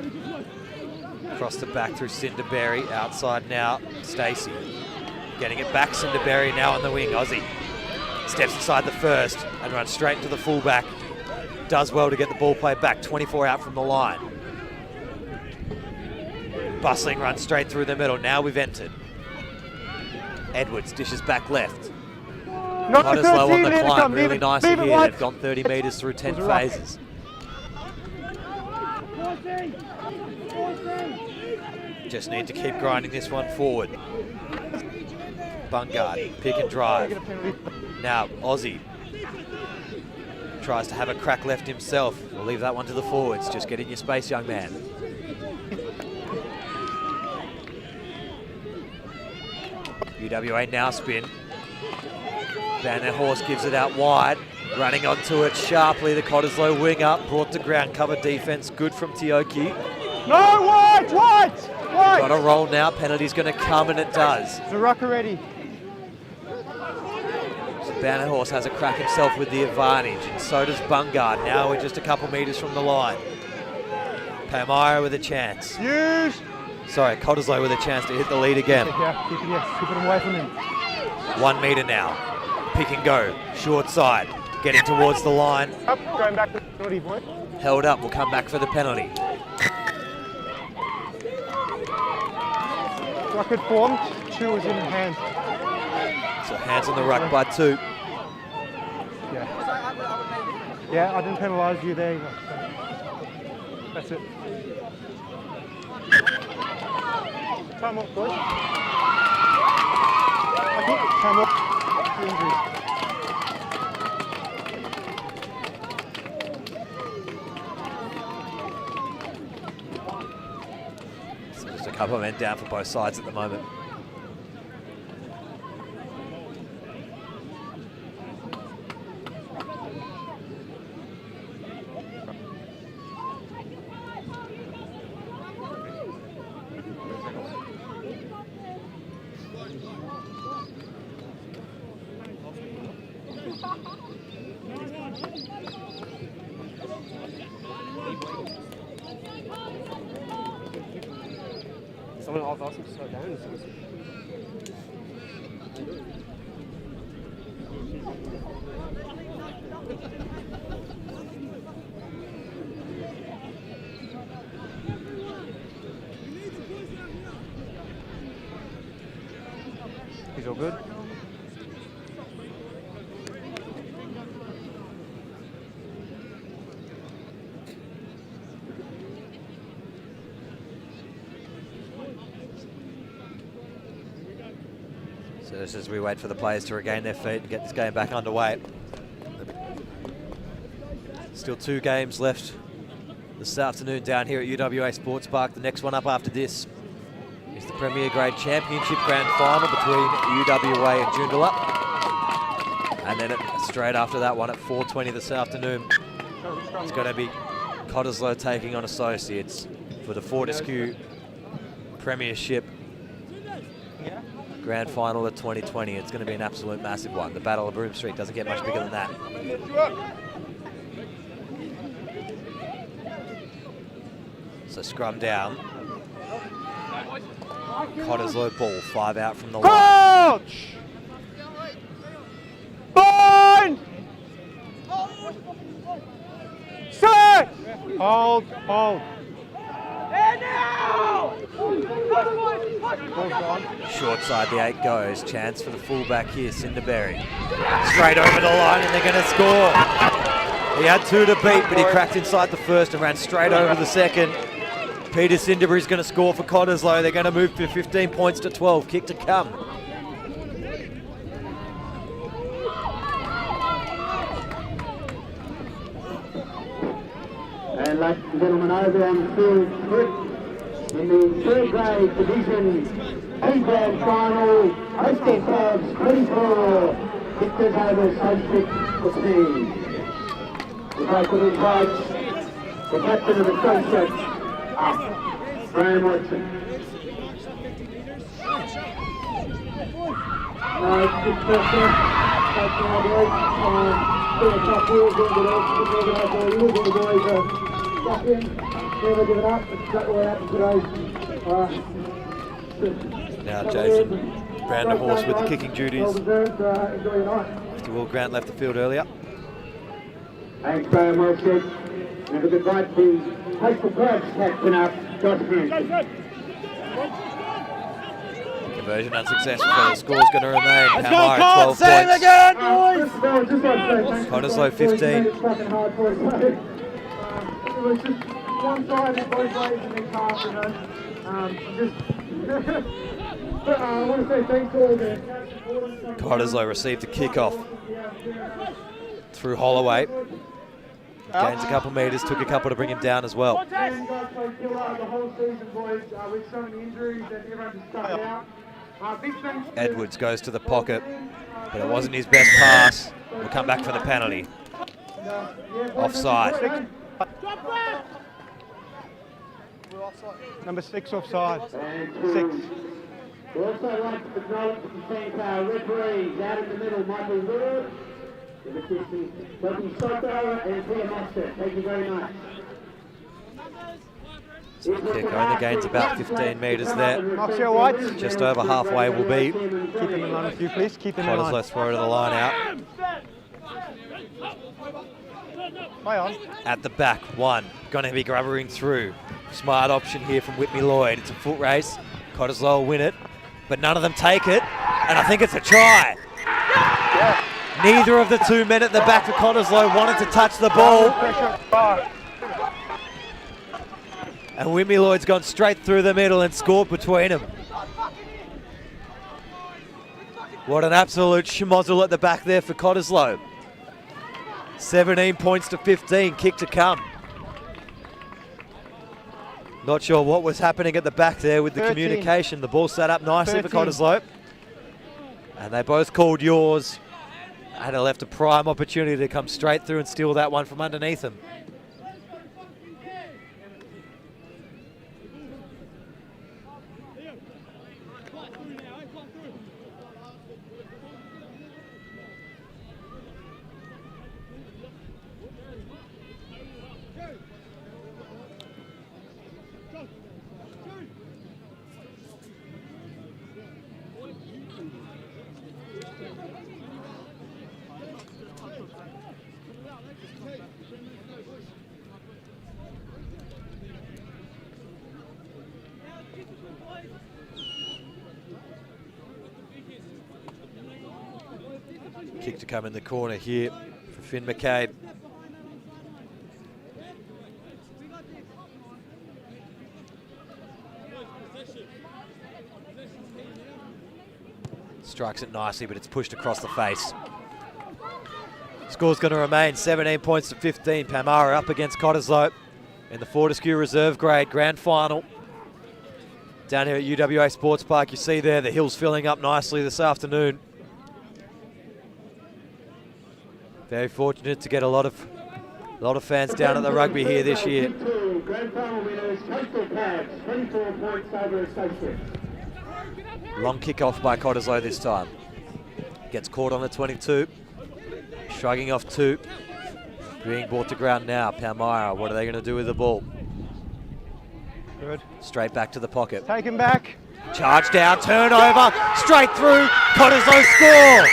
Across the back through Cinderberry, outside now, Stacey. Getting it back, Cinderberry now on the wing, Aussie. Steps inside the first and runs straight into the fullback. Does well to get the ball played back, 24 out from the line. Bustling runs straight through the middle, now we've entered. Edwards dishes back left. Cottesloe on the climb, really nice here. They've gone 30 metres through 10 phases. Just need to keep grinding this one forward. Bungard, pick and drive. Now, Aussie tries to have a crack left himself. We'll leave that one to the forwards. Just get in your space, young man. UWA now spin. Vanderhorst gives it out wide. Running onto it sharply, the Cottesloe wing up. Brought to ground, cover defense, good from Tioki. No, white. Got a roll now, penalty's going to come, and it does. The ruck already. Vanderhorst has a crack himself with the advantage, and so does Bungard. Now we're just a couple metres from the line. Palmyra with a chance. Use. Sorry, Cottesloe with a chance to hit the lead again. Yeah, keep it away from him. 1 metre now. Pick and go, short side. Getting towards the line. Up, going back to the penalty point. Held up, will come back for the penalty. Ruck had formed, 2 was in hand. So hands on the ruck by 2. Yeah, I didn't penalise you there. That's it. Time off, boys. I think time off. 2 injuries. So just a couple of men down for both sides at the moment. Someone else asked him to slow down. He's all good. So just as we wait for the players to regain their feet and get this game back underway. Still 2 games left this afternoon down here at UWA Sports Park. The next one up after this is the Premier Grade Championship Grand Final between UWA and Joondalup. And then straight after that one at 4:20 this afternoon, it's going to be Cottesloe taking on Associates for the Fortescue Premiership Grand final of 2020. It's going to be an absolute massive one. The Battle of Broome Street doesn't get much bigger than that. So scrum down. Cottesloe ball, 5 out from the line. Coach! Bind! Set! Hold, hold. Short side, the 8 goes. Chance for the fullback here, Cinderberry. Straight over the line and they're going to score. He had 2 to beat, but he cracked inside the first and ran straight over the second. Peter Cinderberry's going to score for Cottesloe. They're going to move for 15 points to 12. Kick to come. And ladies and gentlemen, over on the field in the 3rd grade division A grand final, Hosting Tabs 24, Victors over Sunset 15. The local invites the captain of the Sunset, Graham Watson. No, it's just taking I believe. 2 o'clock wheels into the boys lock in, never give it up. It's exactly what happened today. Now Jason Branderhorst with the kicking duties. Well deserved, enjoy your night. After Will Grant left the field earlier. Thanks, Graham, well said. Have a good night. The Postal Crabs captain up, Josh Hanson. Conversion unsuccessful, so the score's going to remain. Palmyra 12 Same points. again, boys! First of all, just like to say thanks to Cottesloe the boys. 15. It's fucking hard for us. So, it was just one side and both ways in each half, you know. But I want to say thanks to all the Cottesloe received a kick-off through Holloway. Gains a couple metres, took a couple to bring him down as well. You guys played killer the whole season, boys, with so many injuries that everyone just stuck out. Big thanks to Edwards goes to the pocket, but it wasn't his best pass. We'll come back for the penalty. Offside. Number 6 offside. And 6. we'd also like to acknowledge and thank our referees out in the middle, Michael Lord, the assistant, Toby Soto, and Peter Master. Thank you very much. So the kick only gains about 15 metres there. Marcel White. Just over halfway will be. Keep them in line with you, please. Keep them in line. Cottesloe throw to the line out. Play on. At the back, 1. Going to be grubbering through. Smart option here from Whitney Lloyd. It's a foot race. Cottesloe will win it, but none of them take it. And I think it's a try. Yeah. Neither of the 2 men at the back for Cottesloe wanted to touch the ball. And Whitney Lloyd's gone straight through the middle and scored between them. What an absolute schmozzle at the back there for Cottesloe. 17 points to 15, kick to come. Not sure what was happening at the back there with the 13. communication. The ball sat up nicely 13. for Cottesloe. And they both called yours. And it left a prime opportunity to come straight through and steal that one from underneath them. Kick to come in the corner here for Finn McCabe. Strikes it nicely, but it's pushed across the face. Score's going to remain 17 points to 15. Palmyra up against Cottesloe in the Fortescue Reserve Grade Grand Final. Down here at UWA Sports Park, you see there the hills filling up nicely this afternoon. Very fortunate to get a lot of fans down at the rugby here this year. Grand final winners, Coastal Cabs, 24 points over Associates. Long kick-off by Cottesloe this time. Gets caught on the 22. Shrugging off 2. Being brought to ground now. Palmyra, what are they going to do with the ball? Good. Straight back to the pocket. Take him back. Charge down, turnover, straight through. Cottesloe score!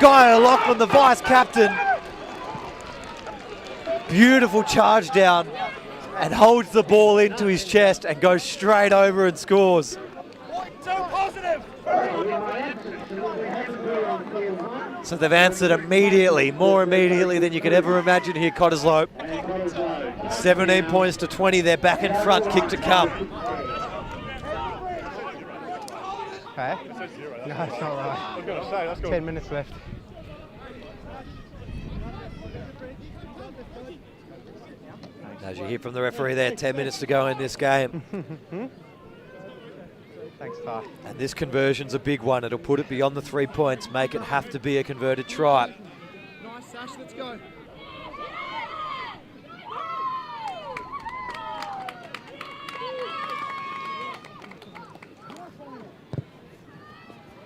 Guy O'Loughlin, the vice-captain. Beautiful charge down and holds the ball into his chest and goes straight over and scores. So they've answered immediately, more immediately than you could ever imagine here, Cottesloe. 17 points to 20, they're back in front, kick to come. Okay. No, it's not right. I was going to say, that's good. 10 minutes left. As you hear from the referee there, 10 minutes to go in this game. Thanks, Ty. And this conversion's a big one. It'll put it beyond the 3 points, make it have to be a converted try. Nice, Sash, let's go.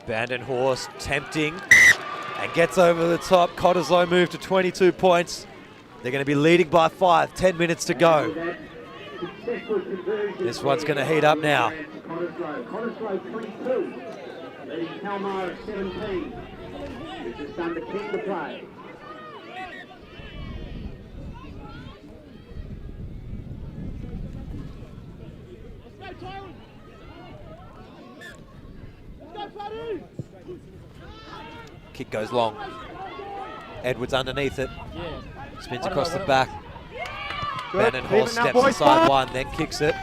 Bandon Horse tempting and gets over the top. Cottesloe move to 22 points. They're going to be leading by 5, 10 minutes to go. This one's going to heat up now. Cottesloe 22, leading Palmyra 17. It's just under 10 to play. Kick goes long. Edwards underneath it. Spins across the back. Bandon Horse steps inside 1, then kicks it.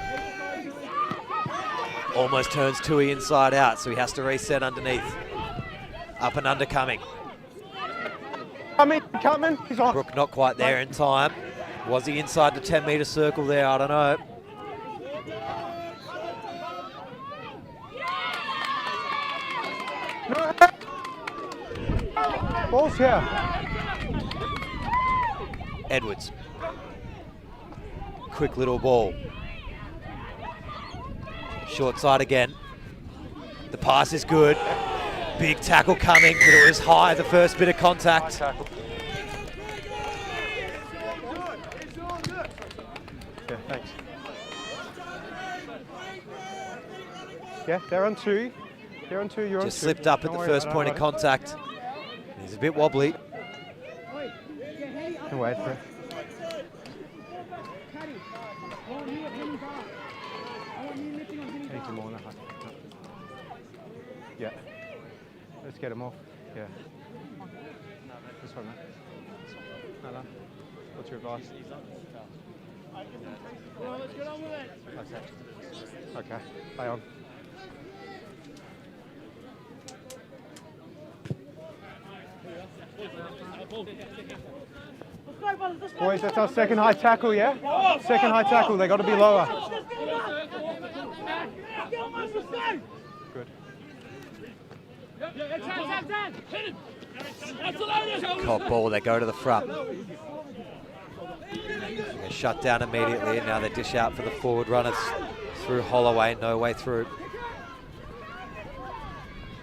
Almost turns Tui inside out, so he has to reset underneath. Up and under coming. Coming. He's on. Brook not quite there in time. Was he inside the 10-metre circle there? I don't know. Ball's here. Edwards. Quick little ball. Short side again. The pass is good. Big tackle coming, but it was high the first bit of contact. Yeah, thanks. Yeah, they're on 2. They're on 2, you're on 2. Just slipped up at the first point of contact. He's a bit wobbly. Can wait for it. Anything more than that. Yeah. Let's get him off. Yeah. This one, mate. No. What's your advice? Let's get on with it. Okay. Play on. Boys, that's our second high tackle, yeah? Second high tackle, they got to be lower. Good. Cop ball, they go to the front. They're shut down immediately, and now they dish out for the forward runners through Holloway, no way through.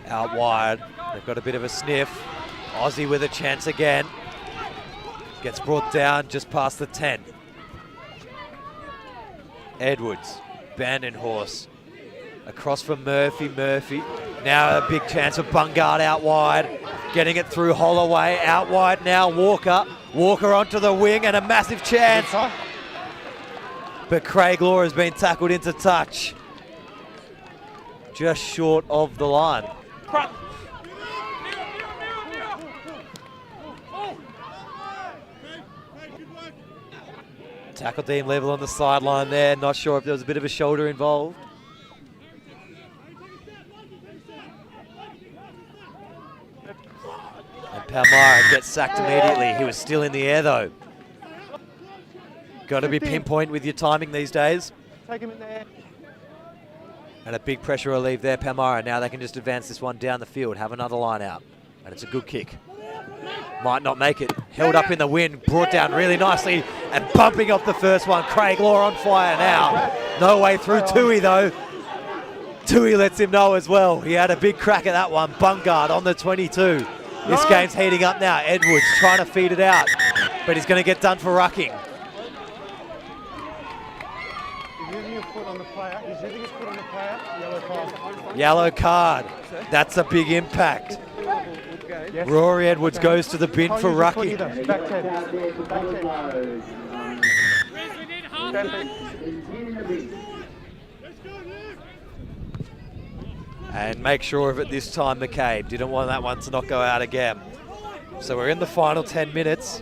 Out wide, they've got a bit of a sniff. Aussie with a chance again. Gets brought down just past the 10. Edwards, Bandon Horse. Across from Murphy. Now a big chance of Bungard out wide. Getting it through Holloway, out wide now Walker. Walker onto the wing and a massive chance. But Craig Law has been tackled into touch. Just short of the line. Tackle team level on the sideline there. Not sure if there was a bit of a shoulder involved. And Palmyra gets sacked immediately. He was still in the air though. Got to be pinpoint with your timing these days. Take him in there. And a big pressure relief there, Palmyra. Now they can just advance this one down the field, have another line out. And it's a good kick. Might not make it. Held up in the wind, brought down really nicely, and bumping off the first one. Craig Law on fire now. No way through Tui though. Tui lets him know as well. He had a big crack at that one. Bungard on the 22. This game's heating up now. Edwards trying to feed it out, but he's going to get done for rucking. He's using his foot on the player. He's using his foot on the player. Yellow card. Yellow card. That's a big impact. Yes. Rory Edwards goes to the bin Can't for use your foot rucking. either. Back 10. Back 10. 10. And make sure of it this time, McCabe. Didn't want that one to not go out again. So we're in the final 10 minutes.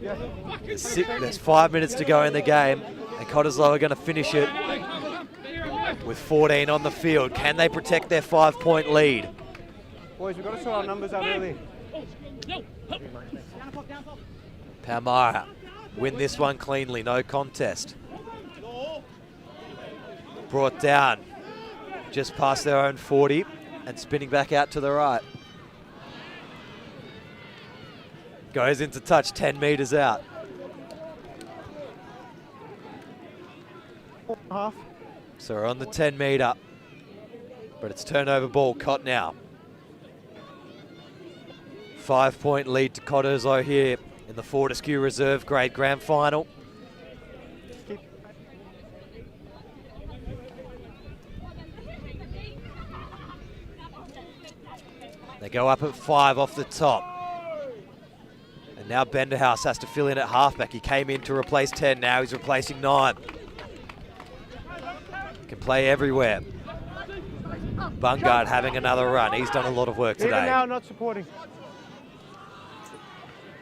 There's 5 minutes to go in the game, and Cottesloe are going to finish it with 14 on the field. Can they protect their 5-point lead? Boys, we've got to sort our numbers out early. Palmyra win this one cleanly, no contest. Brought down just past their own 40 and spinning back out to the right. Goes into touch 10 metres out. Half. So we're on the 10 metre, but it's turnover ball, Cott now. 5-point lead to Cottesloe here in the Fortescue Reserve Grade Grand Final. They go up at 5 off the top. And now Benderhouse has to fill in at halfback. He came in to replace 10, now he's replacing 9. Can play everywhere. Bungard having another run. He's done a lot of work today. Even now, not supporting.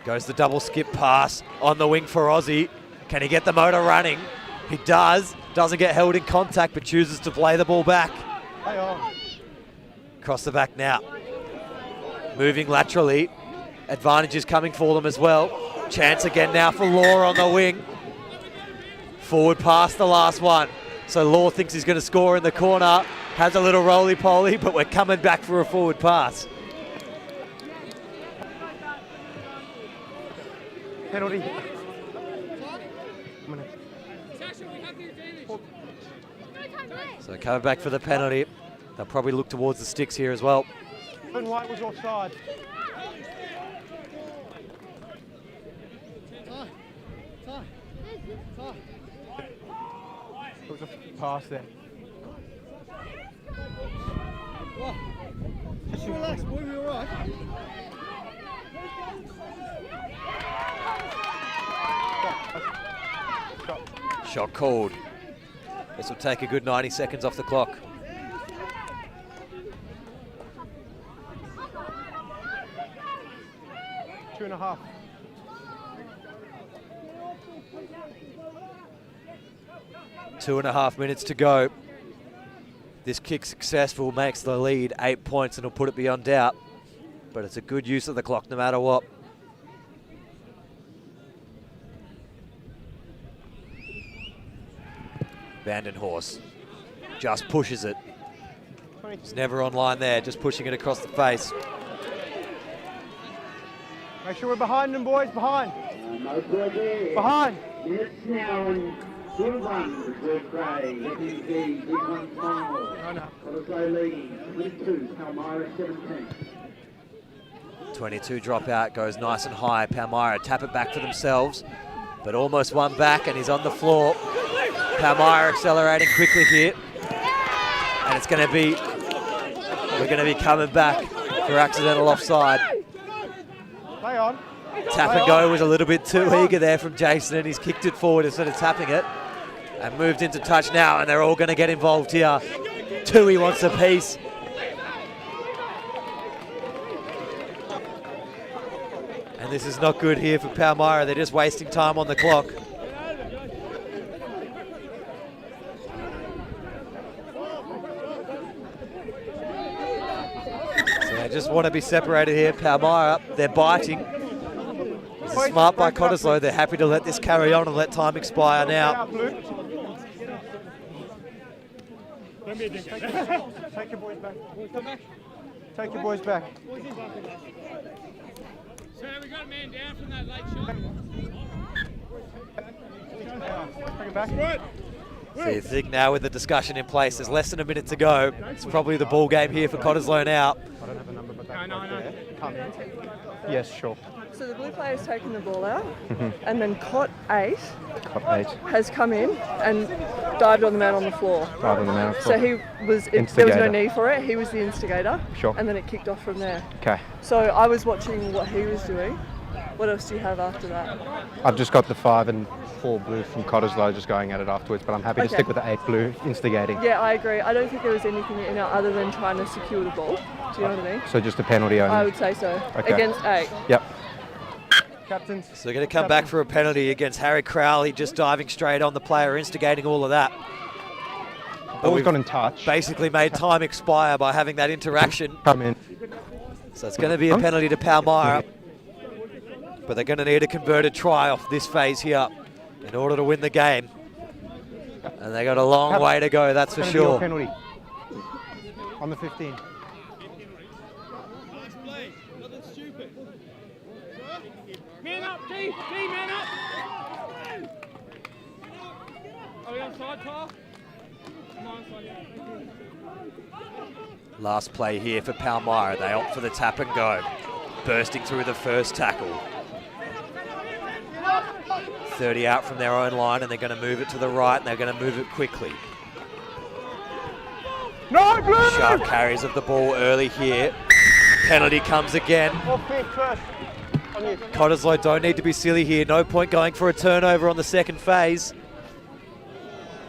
Goes the double skip pass on the wing for Aussie. Can he get the motor running? He does. Doesn't get held in contact, but chooses to play the ball back. Play on. Across the back now. Moving laterally. Advantage is coming for them as well. Chance again now for Law on the wing. Forward pass the last one. So Law thinks he's going to score in the corner. Has a little roly-poly, but we're coming back for a forward pass. Penalty. So coming back for the penalty. They'll probably look towards the sticks here as well. And White was offside. It was a pass there. Just relax, boy, we're all right. Shot called. This will take a good 90 seconds off the clock. Two and a half. Two and a half minutes to go. This kick successful makes the lead 8 points and will put it beyond doubt. But it's a good use of the clock no matter what. Vandenhorst just pushes it. He's never on line there, just pushing it across the face. Make sure we're behind them, boys. Behind. No good there. Behind. Minutes now and 2-1 for third grade. FMG, big one final. Cottesloe leading 22, Palmyra 17. 22 drop out, goes nice and high. Palmyra tap it back for themselves, but almost one back and he's on the floor. Palmyra accelerating quickly here. And it's going to be, we're going to be coming back for accidental offside. Play on. Tap and go was a little bit too eager there from Jason, and he's kicked it forward instead of tapping it. And moved into touch now, and they're all going to get involved here. Tui wants a piece. And this is not good here for Palmyra. They're just wasting time on the clock. So they just want to be separated here. Palmyra, they're biting. This is smart by Cottesloe. They're happy to let this carry on and let time expire now. Take your boys back. Take your boys back. So we got a man down from that late shot. Bring it back. So you think now with the discussion in place, there's less than a minute to go. It's probably the ball game here for Cottesloe now. I don't have a number, but that's there. Come in. Yes, sure. So the blue player's taken the ball out, and then Cot 8 Cot 8. has come in and dived on the man on the floor. Dive on the man on the So floor. he was, there was Instigator. no need for it, he was the instigator. Sure. And then it kicked off from there. Okay. So I was watching what he was doing. What else do you have after that? I've just got the 5 and 4 blue from Cottesloe just going at it afterwards, but I'm happy to Okay. stick with the 8 blue instigating. Yeah, I agree. I don't think there was anything in it other than trying to secure the ball. Do you know what I mean? So just a penalty only. I would say so. Okay. Against 8. Yep. Captains. So they're going to come back for a penalty against Harry Crowley, just diving straight on the player, instigating all of that. But Ball's we've got in touch. basically made time expire by having that interaction. Come in. So it's going to be a penalty to Palmyra. But they're going to need a converted try off this phase here in order to win the game. And they got a long way to go, that's for Penalty or sure. penalty. On the 15. Nice play. Nothing stupid. Man up, D, man up. Are we onside, Paul? I'm onside, yeah. Last play here for Palmyra. They opt for the tap and go. Bursting through the first tackle. 30 out from their own line, and they're going to move it to the right, and they're going to move it quickly. No, blue! Sharp carries of the ball early here. Penalty comes again. Cottesloe don't need to be silly here. No point going for a turnover on the second phase.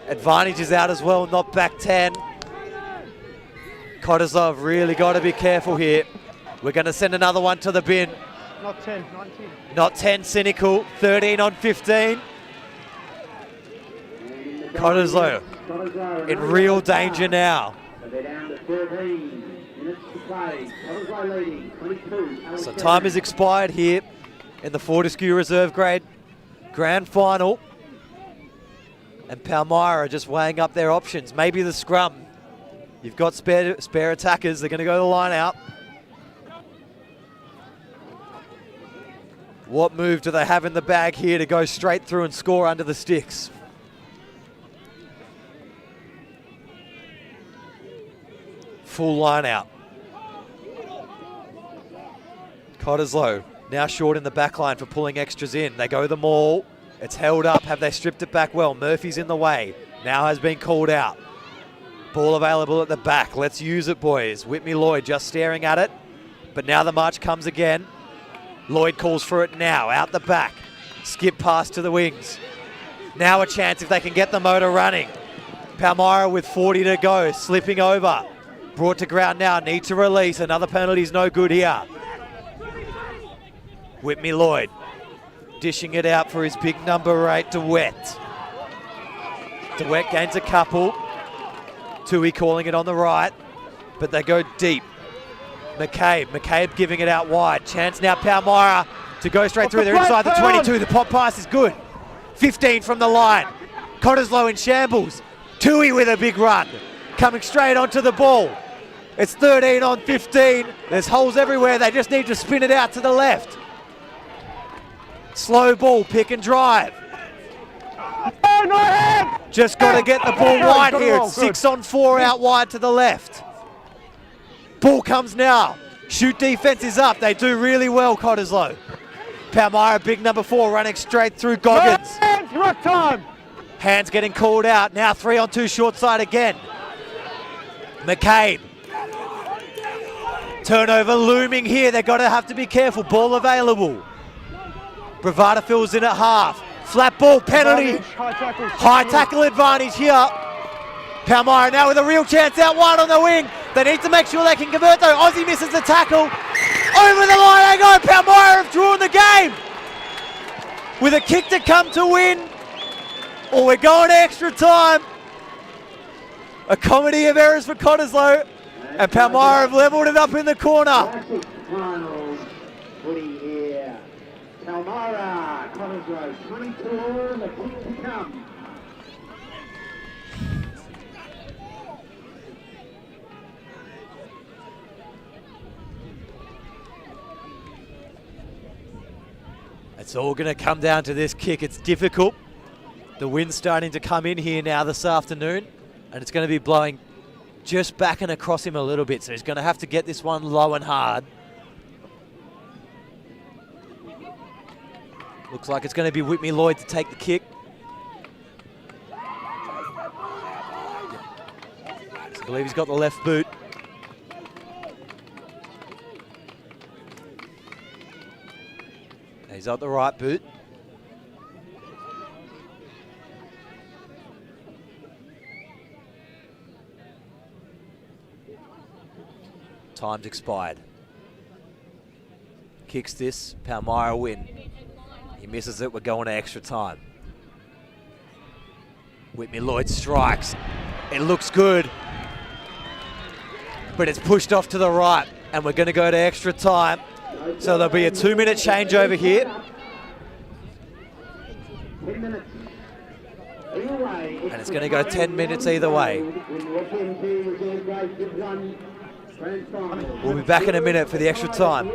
Advantage is out as well, not back 10. Cottesloe have really got to be careful here. We're going to send another one to the bin. Not 10, 19. Not 10, cynical. 13 on 15. Cottesloe in real danger now. They're down to 13 minutes to play. Cottesloe leading 22. So time is expired here in the Fortescue Reserve Grade Grand Final. And Palmyra are just weighing up their options. Maybe the scrum. You've got spare attackers. They're going to go the line out. What move do they have in the bag here to go straight through and score under the sticks? Full line out. Cottesloe now short in the back line for pulling extras in. They go the maul. It's held up. Have they stripped it back well? Murphy's in the way. Now has been called out. Ball available at the back. Let's use it, boys. Whitney Lloyd just staring at it. But now the march comes again. Lloyd calls for it now. Out the back. Skip pass to the wings. Now a chance if they can get the motor running. Palmyra with 40 to go. Slipping over. Brought to ground now. Need to release. Another penalty's no good here. Whitney Lloyd dishing it out for his big number 8, DeWet. DeWet gains a couple. Tui calling it on the right, but they go deep. McCabe giving it out wide. Chance now Palmyra to go straight through. They're inside the 22. The pop pass is good. 15 from the line. Cottesloe in shambles. Tui with a big run. Coming straight onto the ball. It's 13 on 15. There's holes everywhere. They just need to spin it out to the left. Slow ball, pick and drive. Just got to get the ball wide here. It's 6 on 4 out wide to the left. Ball comes now. Shoot defense is up. They do really well, Cottesloe. Palmyra, big number 4, running straight through Goggins. Hands getting called out. Now 3 on 2 short side again. McCabe. Turnover looming here. They've got to have to be careful. Ball available. Bravada fills in at half. Flat ball, penalty. High tackle advantage here. Palmyra now with a real chance out wide on the wing. They need to make sure they can convert though. Aussie misses the tackle. Over the line they go. Palmyra have drawn the game. With a kick to come to win. Or we're going to extra time. A comedy of errors for Cottesloe. And Palmyra have levelled it up in the corner. Classic finals footy here. Palmyra, Cottesloe, 22, the kick to come. It's all going to come down to this kick. It's difficult. The wind's starting to come in here now this afternoon, and it's going to be blowing just back and across him a little bit, so he's going to have to get this one low and hard. Looks like it's going to be Whitney Lloyd to take the kick. I believe he's got the left boot. He's got the right boot. Time's expired. Kicks this, Palmyra win. He misses it, we're going to extra time. Whitney Lloyd strikes. It looks good, but it's pushed off to the right, and we're going to go to extra time. So there'll be a 2-minute changeover here. 10 minutes. Either way, And it's going to go 10 minutes either way. We'll be back in a minute for the extra time.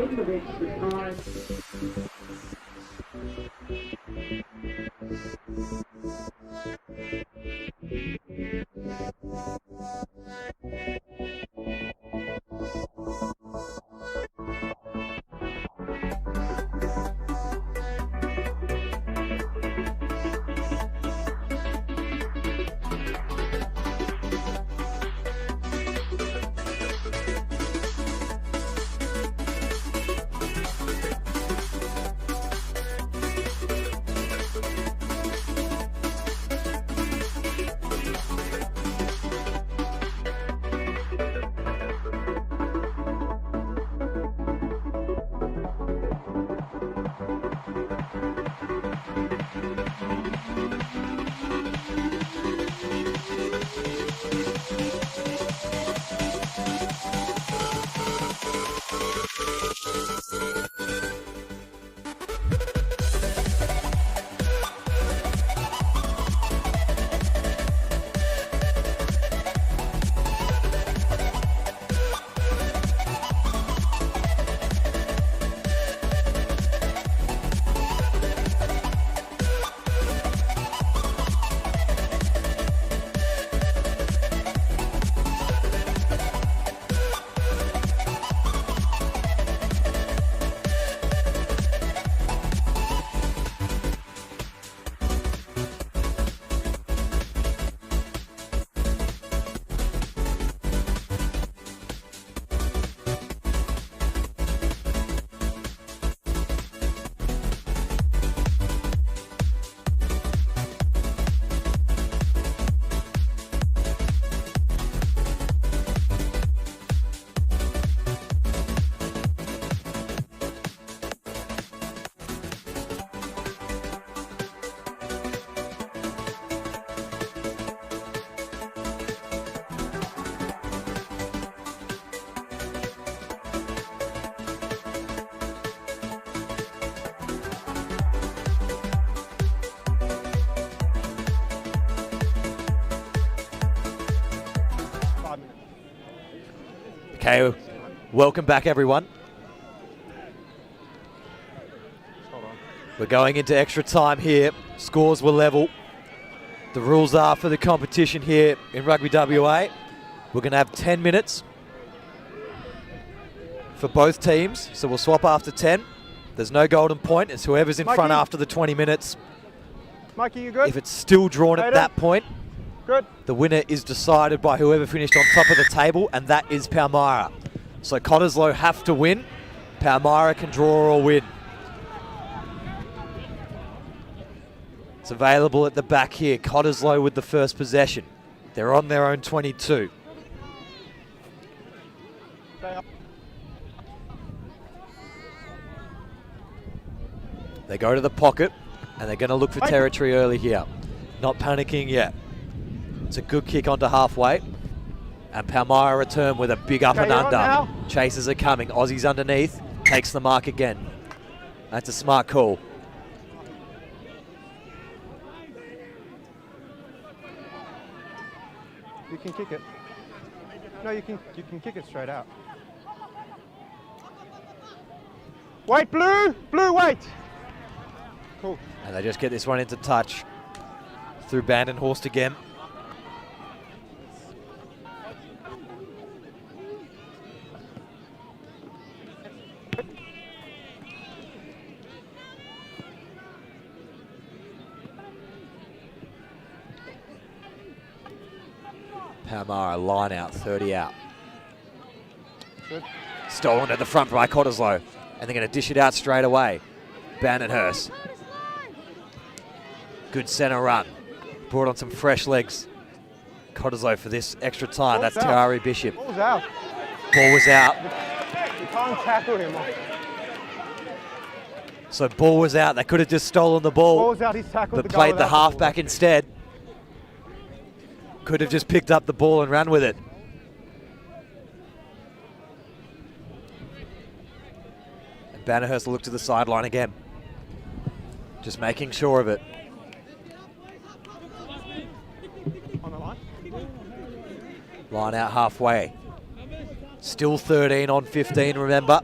Okay, welcome back everyone. We're going into extra time here. Scores were level. The rules are for the competition here in Rugby WA. We're going to have 10 minutes for both teams, so we'll swap after 10. There's no golden point. It's whoever's in front after the 20 minutes. Mikey, you good? If it's still drawn at that point, good. The winner is decided by whoever finished on top of the table, and that is Palmyra. So Cottesloe have to win. Palmyra can draw or win. It's available at the back here. Cottesloe with the first possession. They're on their own 22. They go to the pocket, and they're going to look for territory early here. Not panicking yet. It's a good kick onto halfway. And Palmyra return with a big up and under. Chasers are coming. Aussie's underneath. Takes the mark again. That's a smart call. You can kick it. No, you can kick it straight out. Wait, blue! Blue, wait! Cool. And they just get this one into touch. through Bandenhorst again. Palmyra line out, 30 out. Good. Stolen at the front by Cottesloe. And they're going to dish it out straight away. Bandenhurst. Good centre run. Brought on some fresh legs. Cottesloe for this extra time. Ball's That's out. Terari Bishop. Ball's out. Ball was out. You can't tackle him. So ball was out. They could have just stolen the ball. Ball's out. He's tackled But the guy played the without halfback ball. instead. Could have just picked up the ball and ran with it. And Bandenhurst will look to the sideline again. Just making sure of it. On the line. Line out halfway. Still 13 on 15, remember.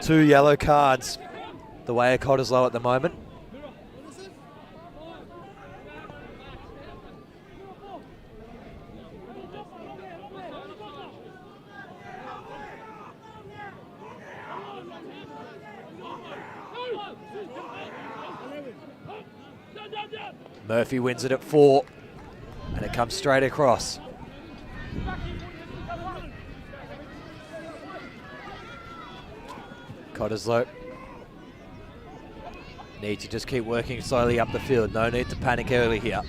2 yellow cards the way of Cottesloe at the moment. Murphy wins it at 4, and it comes straight across. Cottesloe need to just keep working slowly up the field. No need to panic early here.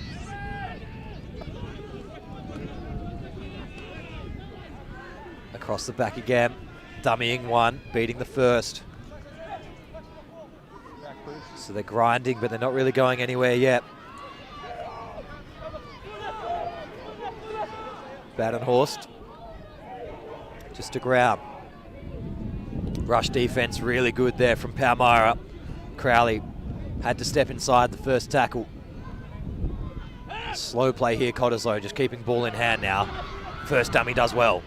Across the back again, dummying one, beating the first. So they're grinding, but they're not really going anywhere yet. Bandenhorst just to ground. Rush defense really good there from Palmyra. Crowley had to step inside the first tackle. Slow play here, Cottesloe, just keeping ball in hand now. First dummy does well.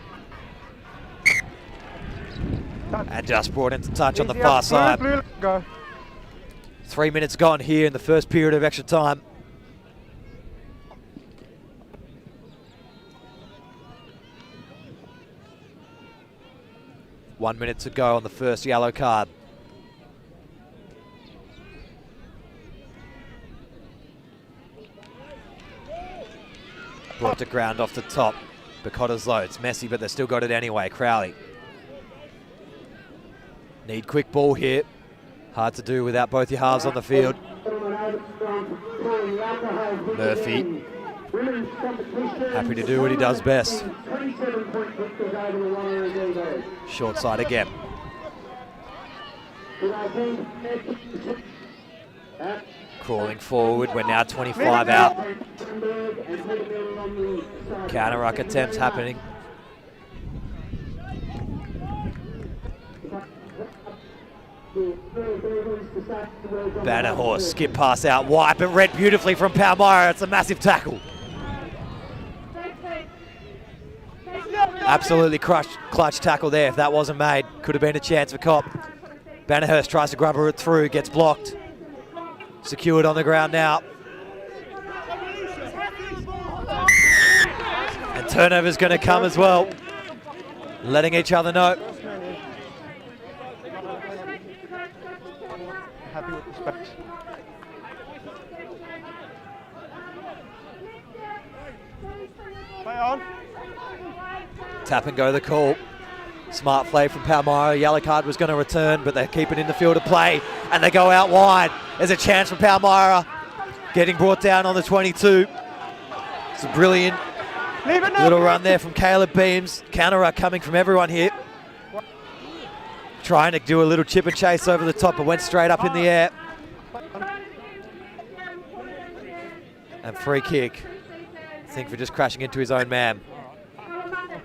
And just brought into touch on the far side. Go. 3 minutes gone here in the first period of extra time. One minute to go on the first yellow card. Brought to ground off the top. But Cottesloe, it's messy, but they still got it anyway. Crowley. Need quick ball here. Hard to do without both your halves on the field. Murphy. Happy to do what he does best. Short side again. Crawling forward, we're now 25 out. Counter-ruck attempts happening. Bandenhorst, skip pass out wide, but read beautifully from Palmyra. It's a massive tackle. Absolutely clutch tackle there. If that wasn't made, could have been a chance for Cop. Bandenhurst tries to grab her through, gets blocked. Secured on the ground now. And turnover's going to come as well. Letting each other know. Happy with the space. Play on. Tap and go the call. Smart play from Palmyra. Yellow card was going to return, but they keep it in the field of play, and they go out wide. There's a chance for Palmyra. Getting brought down on the 22. It's a brilliant little run there from Caleb Beams. Counter coming from everyone here. Trying to do a little chip and chase over the top, but went straight up in the air. And free kick. I think for just crashing into his own man.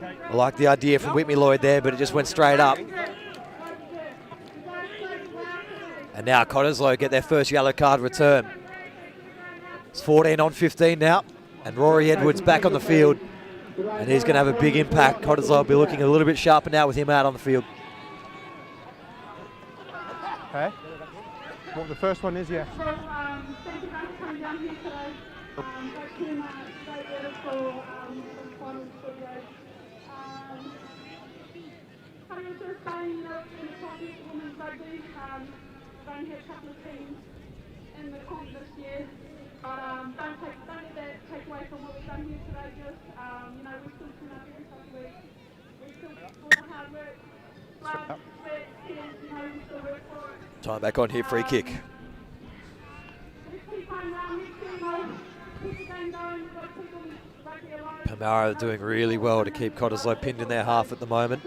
I like the idea from Whitney Lloyd there, but it just went straight up. And now Cottesloe get their first yellow card return. It's 14 on 15 now, and Rory Edwards back on the field. And he's going to have a big impact. Cottesloe will be looking a little bit sharper now with him out on the field. Okay. What the first one is, yeah. in the comp this year, but don't let that take away from what we've done here today. Just you know, we still turn up every fucking week. We still all the hard work, blood, sweat, tears. You know, we still work for it. Time back on here, free kick. Let's keep playing around. Let's keep the game going. We've got people rugby alive. Palmyra doing really well to keep Cottesloe pinned in their half at the moment.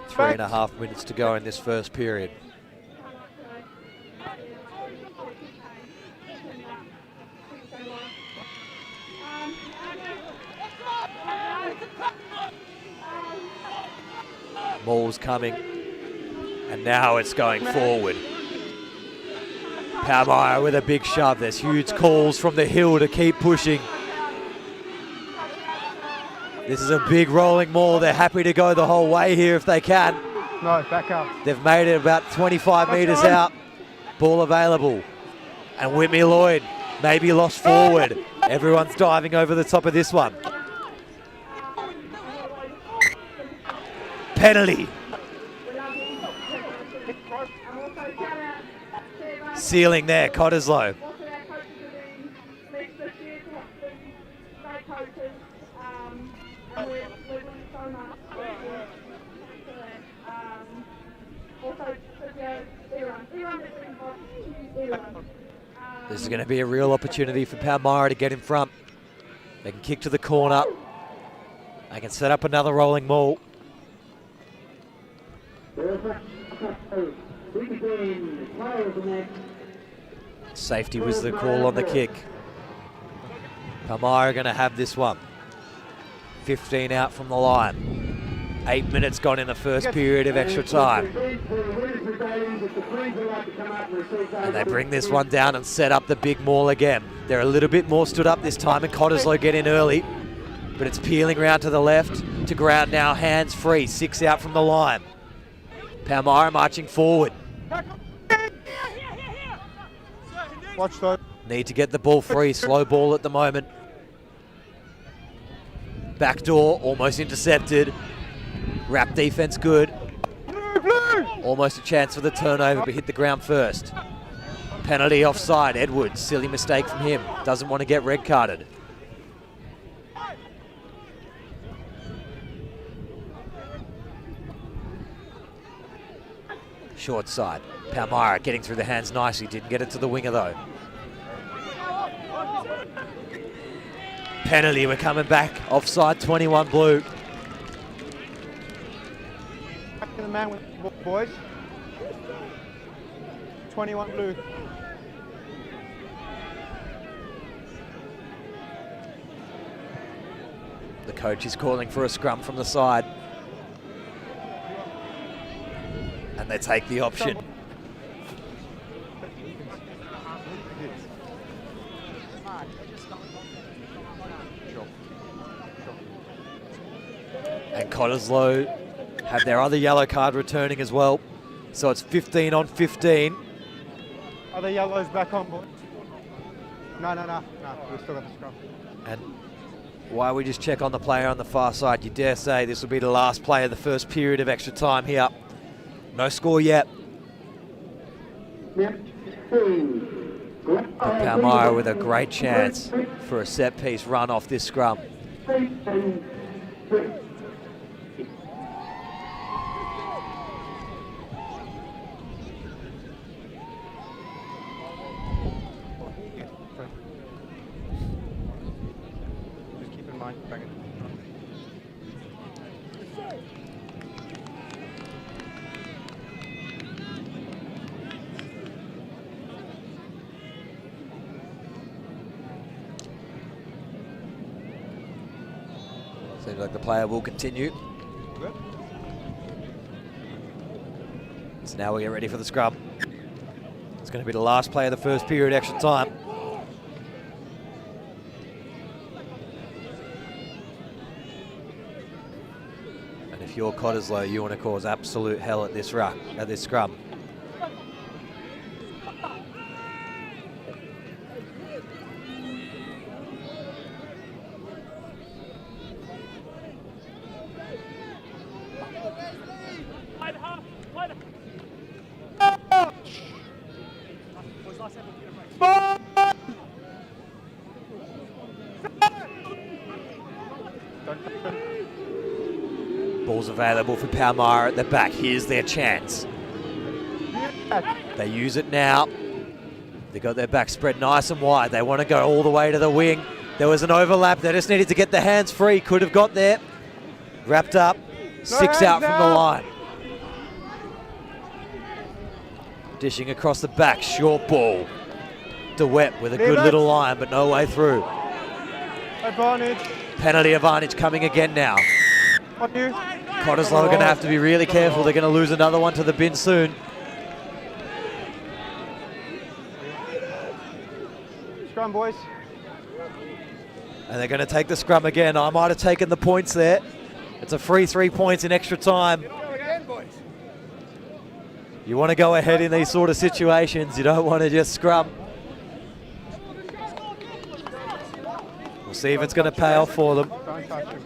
3.5 minutes to go in this first period. Ball's coming, and now it's going forward. Palmyra with a big shove. There's huge calls from the hill to keep pushing. This is a big rolling maul. They're happy to go the whole way here if they can. No, back up. They've made it about 25 metres out. Ball available. And Whitney Lloyd maybe lost forward. Everyone's diving over the top of this one. Penalty. Sealing there, Cottesloe. This is going to be a real opportunity for Palmyra to get in front. They can kick to the corner. They can set up another rolling maul. Safety was the call on the kick. Palmyra are going to have this one. 15 out from the line. 8 minutes gone in the first period of extra time. And they bring this one down and set up the big maul again. They're a little bit more stood up this time, and Cottesloe get in early. But it's peeling round to the left to ground now, hands free. 6 out from the line. Palmyra marching forward. Watch though. Need to get the ball free. Slow ball at the moment. Backdoor, almost intercepted. Wrap defense good. Almost a chance for the turnover, but hit the ground first. Penalty offside. Edwards, silly mistake from him. Doesn't want to get red carded. Short side. Palmyra getting through the hands nicely. Didn't get it to the winger though. Penalty, we're coming back. Offside, 21 blue. Back to the man with boys. 21 blue. The coach is calling for a scrum from the side. And they take the option. And Cottesloe have their other yellow card returning as well. So it's 15 on 15. Are the yellows back on, boys? No, we still got the scrum. And while we just check on the player on the far side, you dare say this will be the last play of the first period of extra time here. No score yet. But Palmyra with a great chance for a set piece run off this scrum. Just keep in mind, bang it. Seems like the player will continue. Good. So now we get ready for the scrum. It's going to be the last play of the first period, extra time. And if you're Cottesloe, you want to cause absolute hell at this ruck, at this scrum. Ball's available for Palmyra at the back. Here's their chance. They use it now. They got their back spread nice and wide. They want to go all the way to the wing. There was an overlap. They just needed to get the hands free. Could have got there. Wrapped up. 6 out from the line. Dishing across the back. Short ball. DeWet with a good little line, but no way through. Advantage. Penalty advantage coming again now. On you. Cottesloe are going to have to be really careful. They're going to lose another one to the bin soon. Scrum, boys. And they're going to take the scrum again. I might have taken the points there. It's a free 3 points in extra time. You want to go ahead in these sort of situations. You don't want to just scrum. We'll see if it's going to pay off for them. Don't touch him.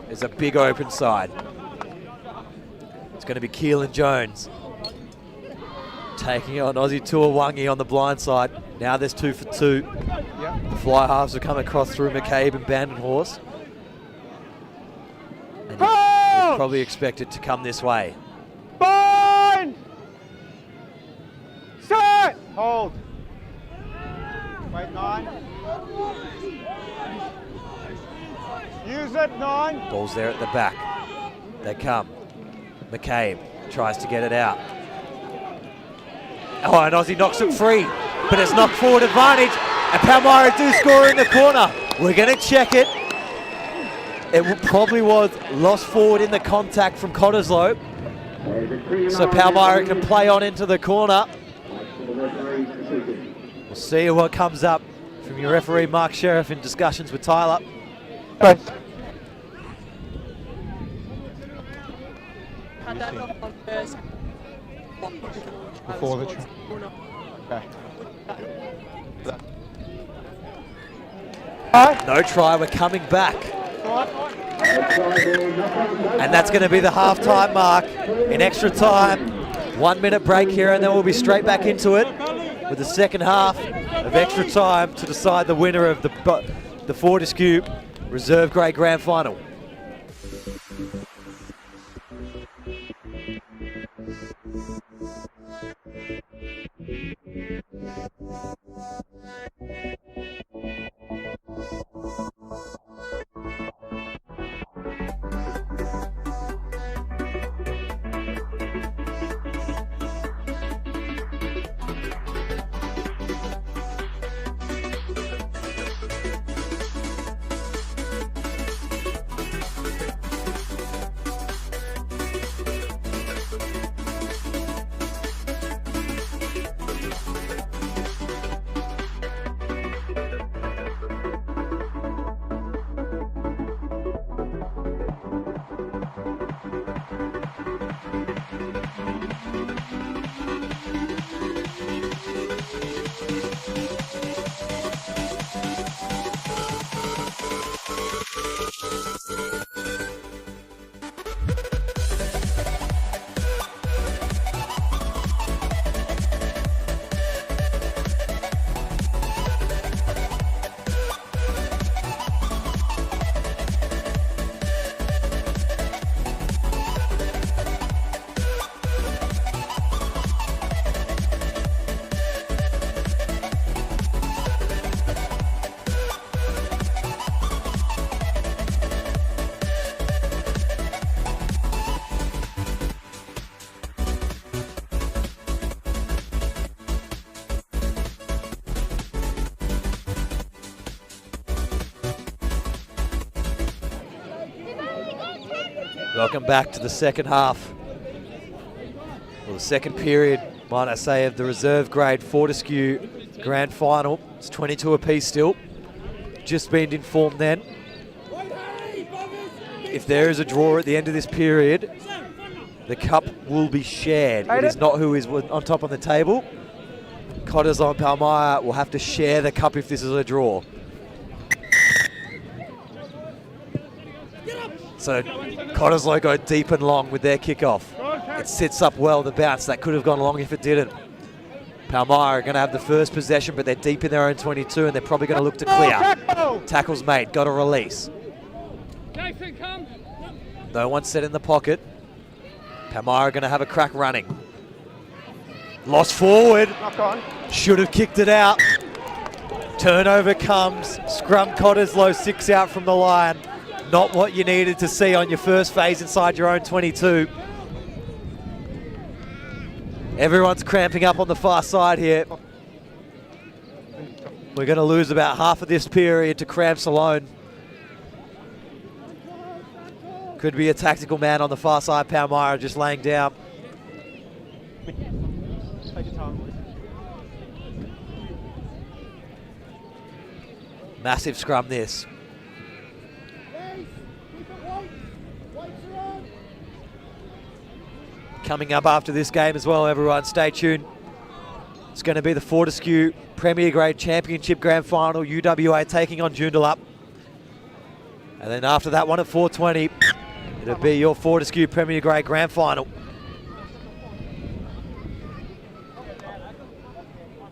There's a big open side. It's going to be Keelan Jones taking on Aussie Tuawangi on the blind side. Now there's 2 for 2. Yep. The fly halves will come across through McCabe and Bandenhorst. And you'd probably expect it to come this way. Bind! Set! Hold. Wait, 9. Use it, 9. Ball's there at the back. They come. McCabe tries to get it out. Oh, and Aussie knocks it free, but it's knocked forward advantage, and Palmyra do score in the corner. We're going to check it. It probably was lost forward in the contact from Cottesloe. So Palmyra can play on into the corner. We'll see what comes up from your referee, Mark Sheriff, in discussions with Tyler. Before the okay. No try, we're coming back. And that's going to be the half-time mark in extra time. 1 minute break here, and then we'll be straight back into it with the second half of extra time to decide the winner of the Fortescue Reserve Grade Grand Final. Welcome back to the second half, or the second period, might I say, of the reserve grade Fortescue Grand Final. It's 22 apiece still. Just been informed then if there is a draw at the end of this period, the cup will be shared. It is not who is on top of the table. Cottesloe and Palmyra will have to share the cup if this is a draw. So Cottesloe go deep and long with their kickoff. It sits up well, the bounce. That could have gone long if it didn't. Palmyra are going to have the first possession, but they're deep in their own 22, and they're probably going to look to clear. Tackle's made, got a release. Jason, come. No one set in the pocket. Palmyra are going to have a crack running. Lost forward. Knock on. Should have kicked it out. Turnover comes. Scrum Cottesloe 6 out from the line. Not what you needed to see on your first phase inside your own 22. Everyone's cramping up on the far side here. We're going to lose about half of this period to cramps alone. Could be a tactical man on the far side. Palmyra just laying down. Take your time, boys. Massive scrum this. Coming up after this game as well, everyone, stay tuned. It's going to be the Fortescue Premier Grade Championship Grand Final, UWA taking on Joondalup. And then after that one at 4:20, it'll be your Fortescue Premier Grade Grand Final.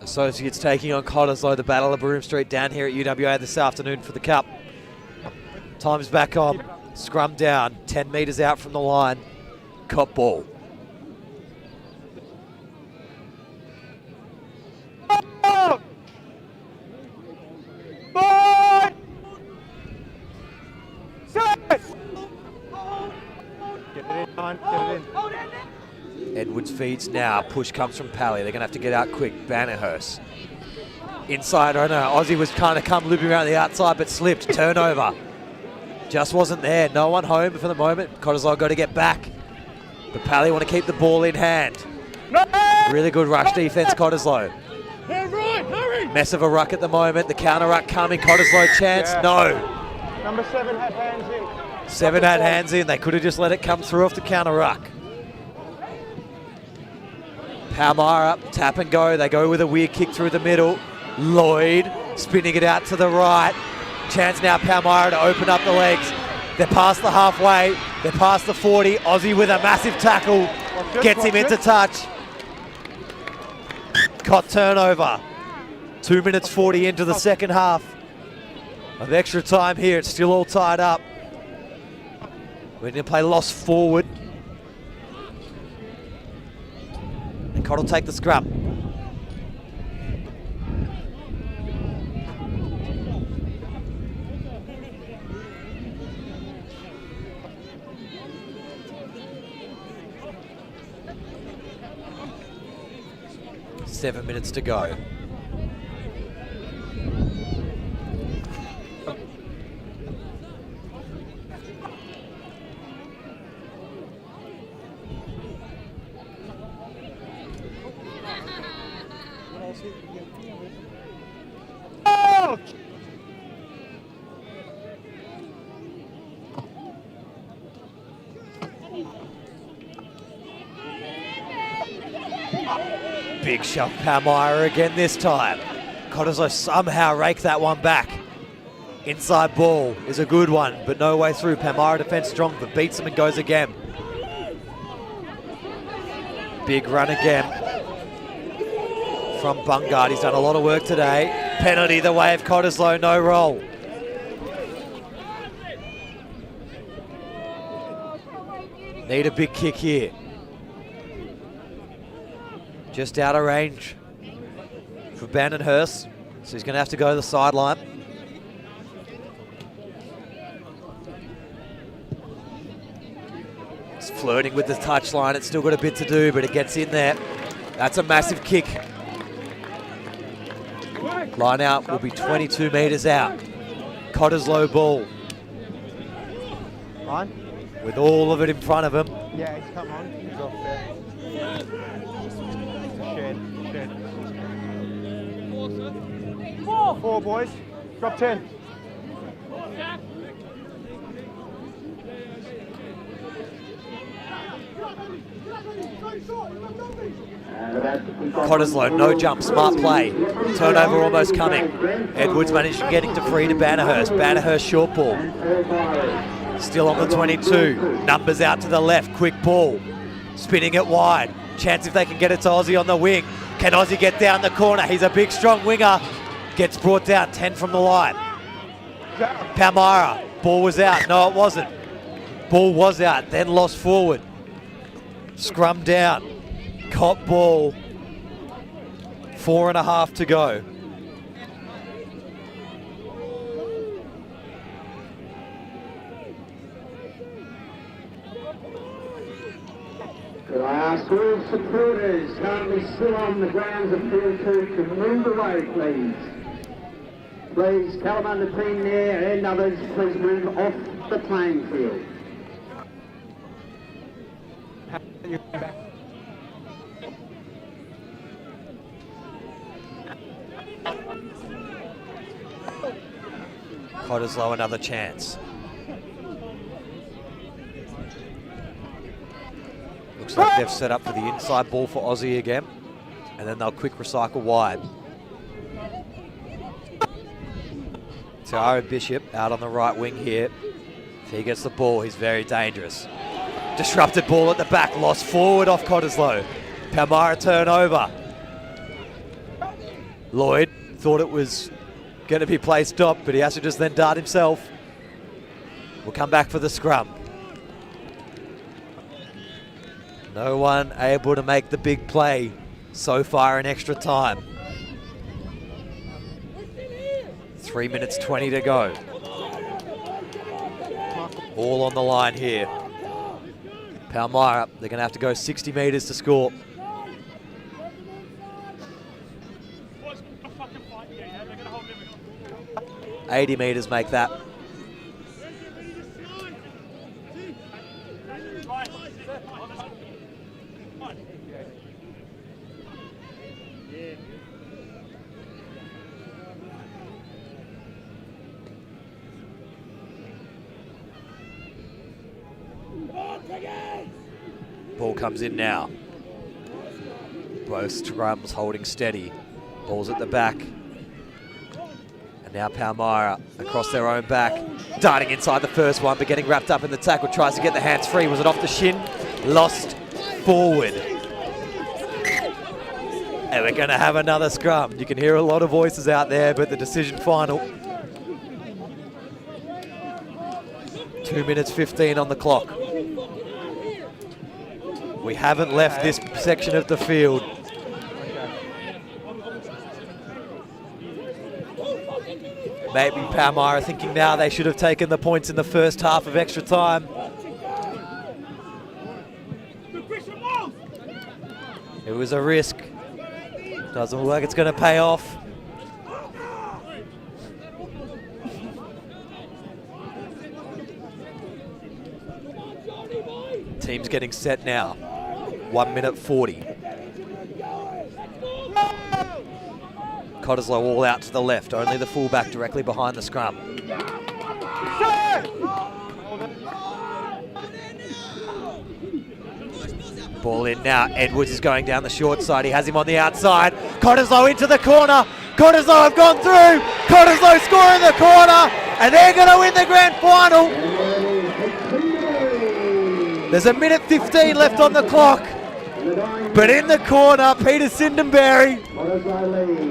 Associates taking on Cottesloe, the Battle of Broome Street down here at UWA this afternoon for the Cup. Time's back on, scrum down, 10 metres out from the line, cop ball. Edwards feeds now. Push comes from Pally. They're going to have to get out quick. Bannerhurst. Inside, I know. Aussie was kind of come looping around the outside but slipped. Turnover. Just wasn't there. No one home for the moment. Cottesloe got to get back. But Pally want to keep the ball in hand. Really good rush defence, Cottesloe. Mess of a ruck at the moment. The counter ruck coming. Cottesloe chance. Yeah. No. Number 7 had hands in. 7 had hands in. They could have just let it come through off the counter ruck. Palmyra up, tap and go. They go with a weird kick through the middle. Lloyd spinning it out to the right. Chance now Palmyra to open up the legs. They're past the halfway. They're past the 40. Aussie with a massive tackle. Gets him into touch. Cot turnover. 2 minutes 40 into the second half of extra time here. It's still all tied up. We're going to play lost forward. And Cott will take the scrum. Seven minutes to go. Big shove, Palmyra again this time. Cottesloe somehow rake that one back. Inside ball is a good one, but no way through. Palmyra defense strong, but beats him and goes again. Big run again from Bungard. He's done a lot of work today. Penalty the way of Cottesloe, no roll. Need a big kick here. Just out of range for Bannerhurst, so he's going to have to go to the sideline. It's flirting with the touchline. It's still got a bit to do, but it gets in there. That's a massive kick. Line out will be 22 metres out. Cottesloe ball. On. With all of it in front of him. Yeah, he's come on. He's off there. Shed. 4, boys. Drop 10. Cottesloe, no jump, smart play. Turnover almost coming. Edwards managed to get into free to Bannerhurst. Bannerhurst short ball. Still on the 22. Numbers out to the left, quick ball. Spinning it wide. Chance if they can get it to Aussie on the wing. Can Aussie get down the corner? He's a big, strong winger. Gets brought down, 10 from the line. Palmyra, ball was out. No, it wasn't. Ball was out, then lost forward. Scrum down. Cop ball. 4.5 to go. Could I ask all supporters currently still on the grounds of Field 2 to move away, please? Please, Calamunda team there and others, please move off the playing field. Cottesloe another chance. Looks like they've set up for the inside ball for Aussie again, and then they'll quick recycle wide. Tara Bishop out on the right wing here. If he gets the ball, he's very dangerous. Disrupted ball at the back, lost forward off Cottesloe. Palmyra turnover. Lloyd thought it was going to be play stop, but he has to just then dart himself. We'll come back for the scrum. No one able to make the big play so far in extra time. 3 minutes 20 to go. All on the line here. Palmyra, they're going to have to go 60 metres to score. 80 metres make that. Ball comes in now. Both scrums holding steady. Ball's at the back. And now Palmyra across their own back. Darting inside the first one, but getting wrapped up in the tackle. Tries to get the hands free. Was it off the shin? Lost forward. And we're going to have another scrum. You can hear a lot of voices out there, but the decision final. 2 minutes 15 on the clock. We haven't left this section of the field. Maybe Palmyra thinking now they should have taken the points in the first half of extra time. It was a risk. Doesn't look like it's going to pay off. Team's getting set now. 1 minute 40. Cottesloe all out to the left. Only the fullback directly behind the scrum. Ball in now. Edwards is going down the short side. He has him on the outside. Cottesloe into the corner. Cottesloe have gone through. Cottesloe score in the corner. And they're going to win the grand final. There's a minute 15 left on the clock. But in the corner, Peter Sindenberry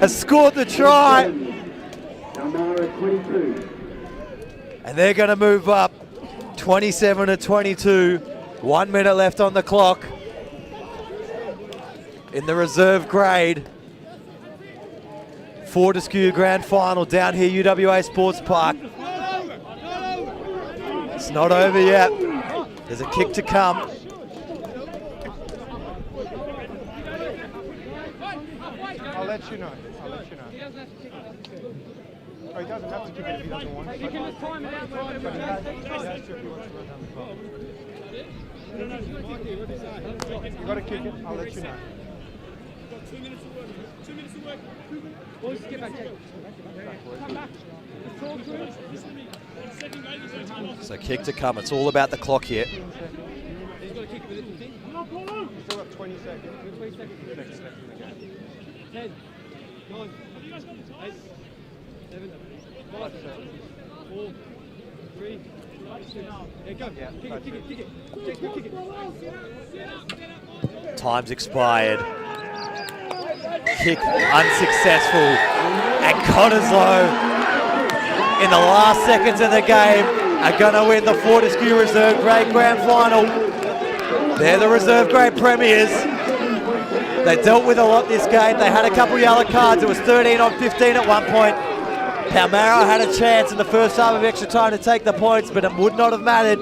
has scored the try. And they're going to move up 27 to 22. 1 minute left on the clock. In the reserve grade. Fortescue Grand Final down here, UWA Sports Park. It's not over yet. There's a kick to come. I'll let you know. I'll let you know. Oh, he doesn't have to kick it if he doesn't want it. But he has to if he wants to run down the clock. You got to kick it. I'll let you know. 2 minutes of work. 2 minutes of work. Boys, get back. Come back. So kick to come. It's all about the clock here. 20 seconds. 10, 9, 8, 7, 5, 4, 3, 2. Yeah, go. Yeah, Kick it. James, go kick it. Time's expired. Kick unsuccessful. And Cottesloe, in the last seconds of the game, are going to win the Fortescue Reserve Grade Grand Final. They're the Reserve Grade Premiers. They dealt with a lot this game. They had a couple yellow cards. It was 13-on-15 at one point. Palmyra had a chance in the first half of extra time to take the points, but it would not have mattered.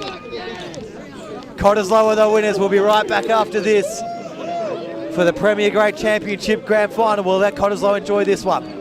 Cottesloe are the winners. We'll be right back after this for the Premier Grade Championship Grand Final. We'll let Cottesloe enjoy this one.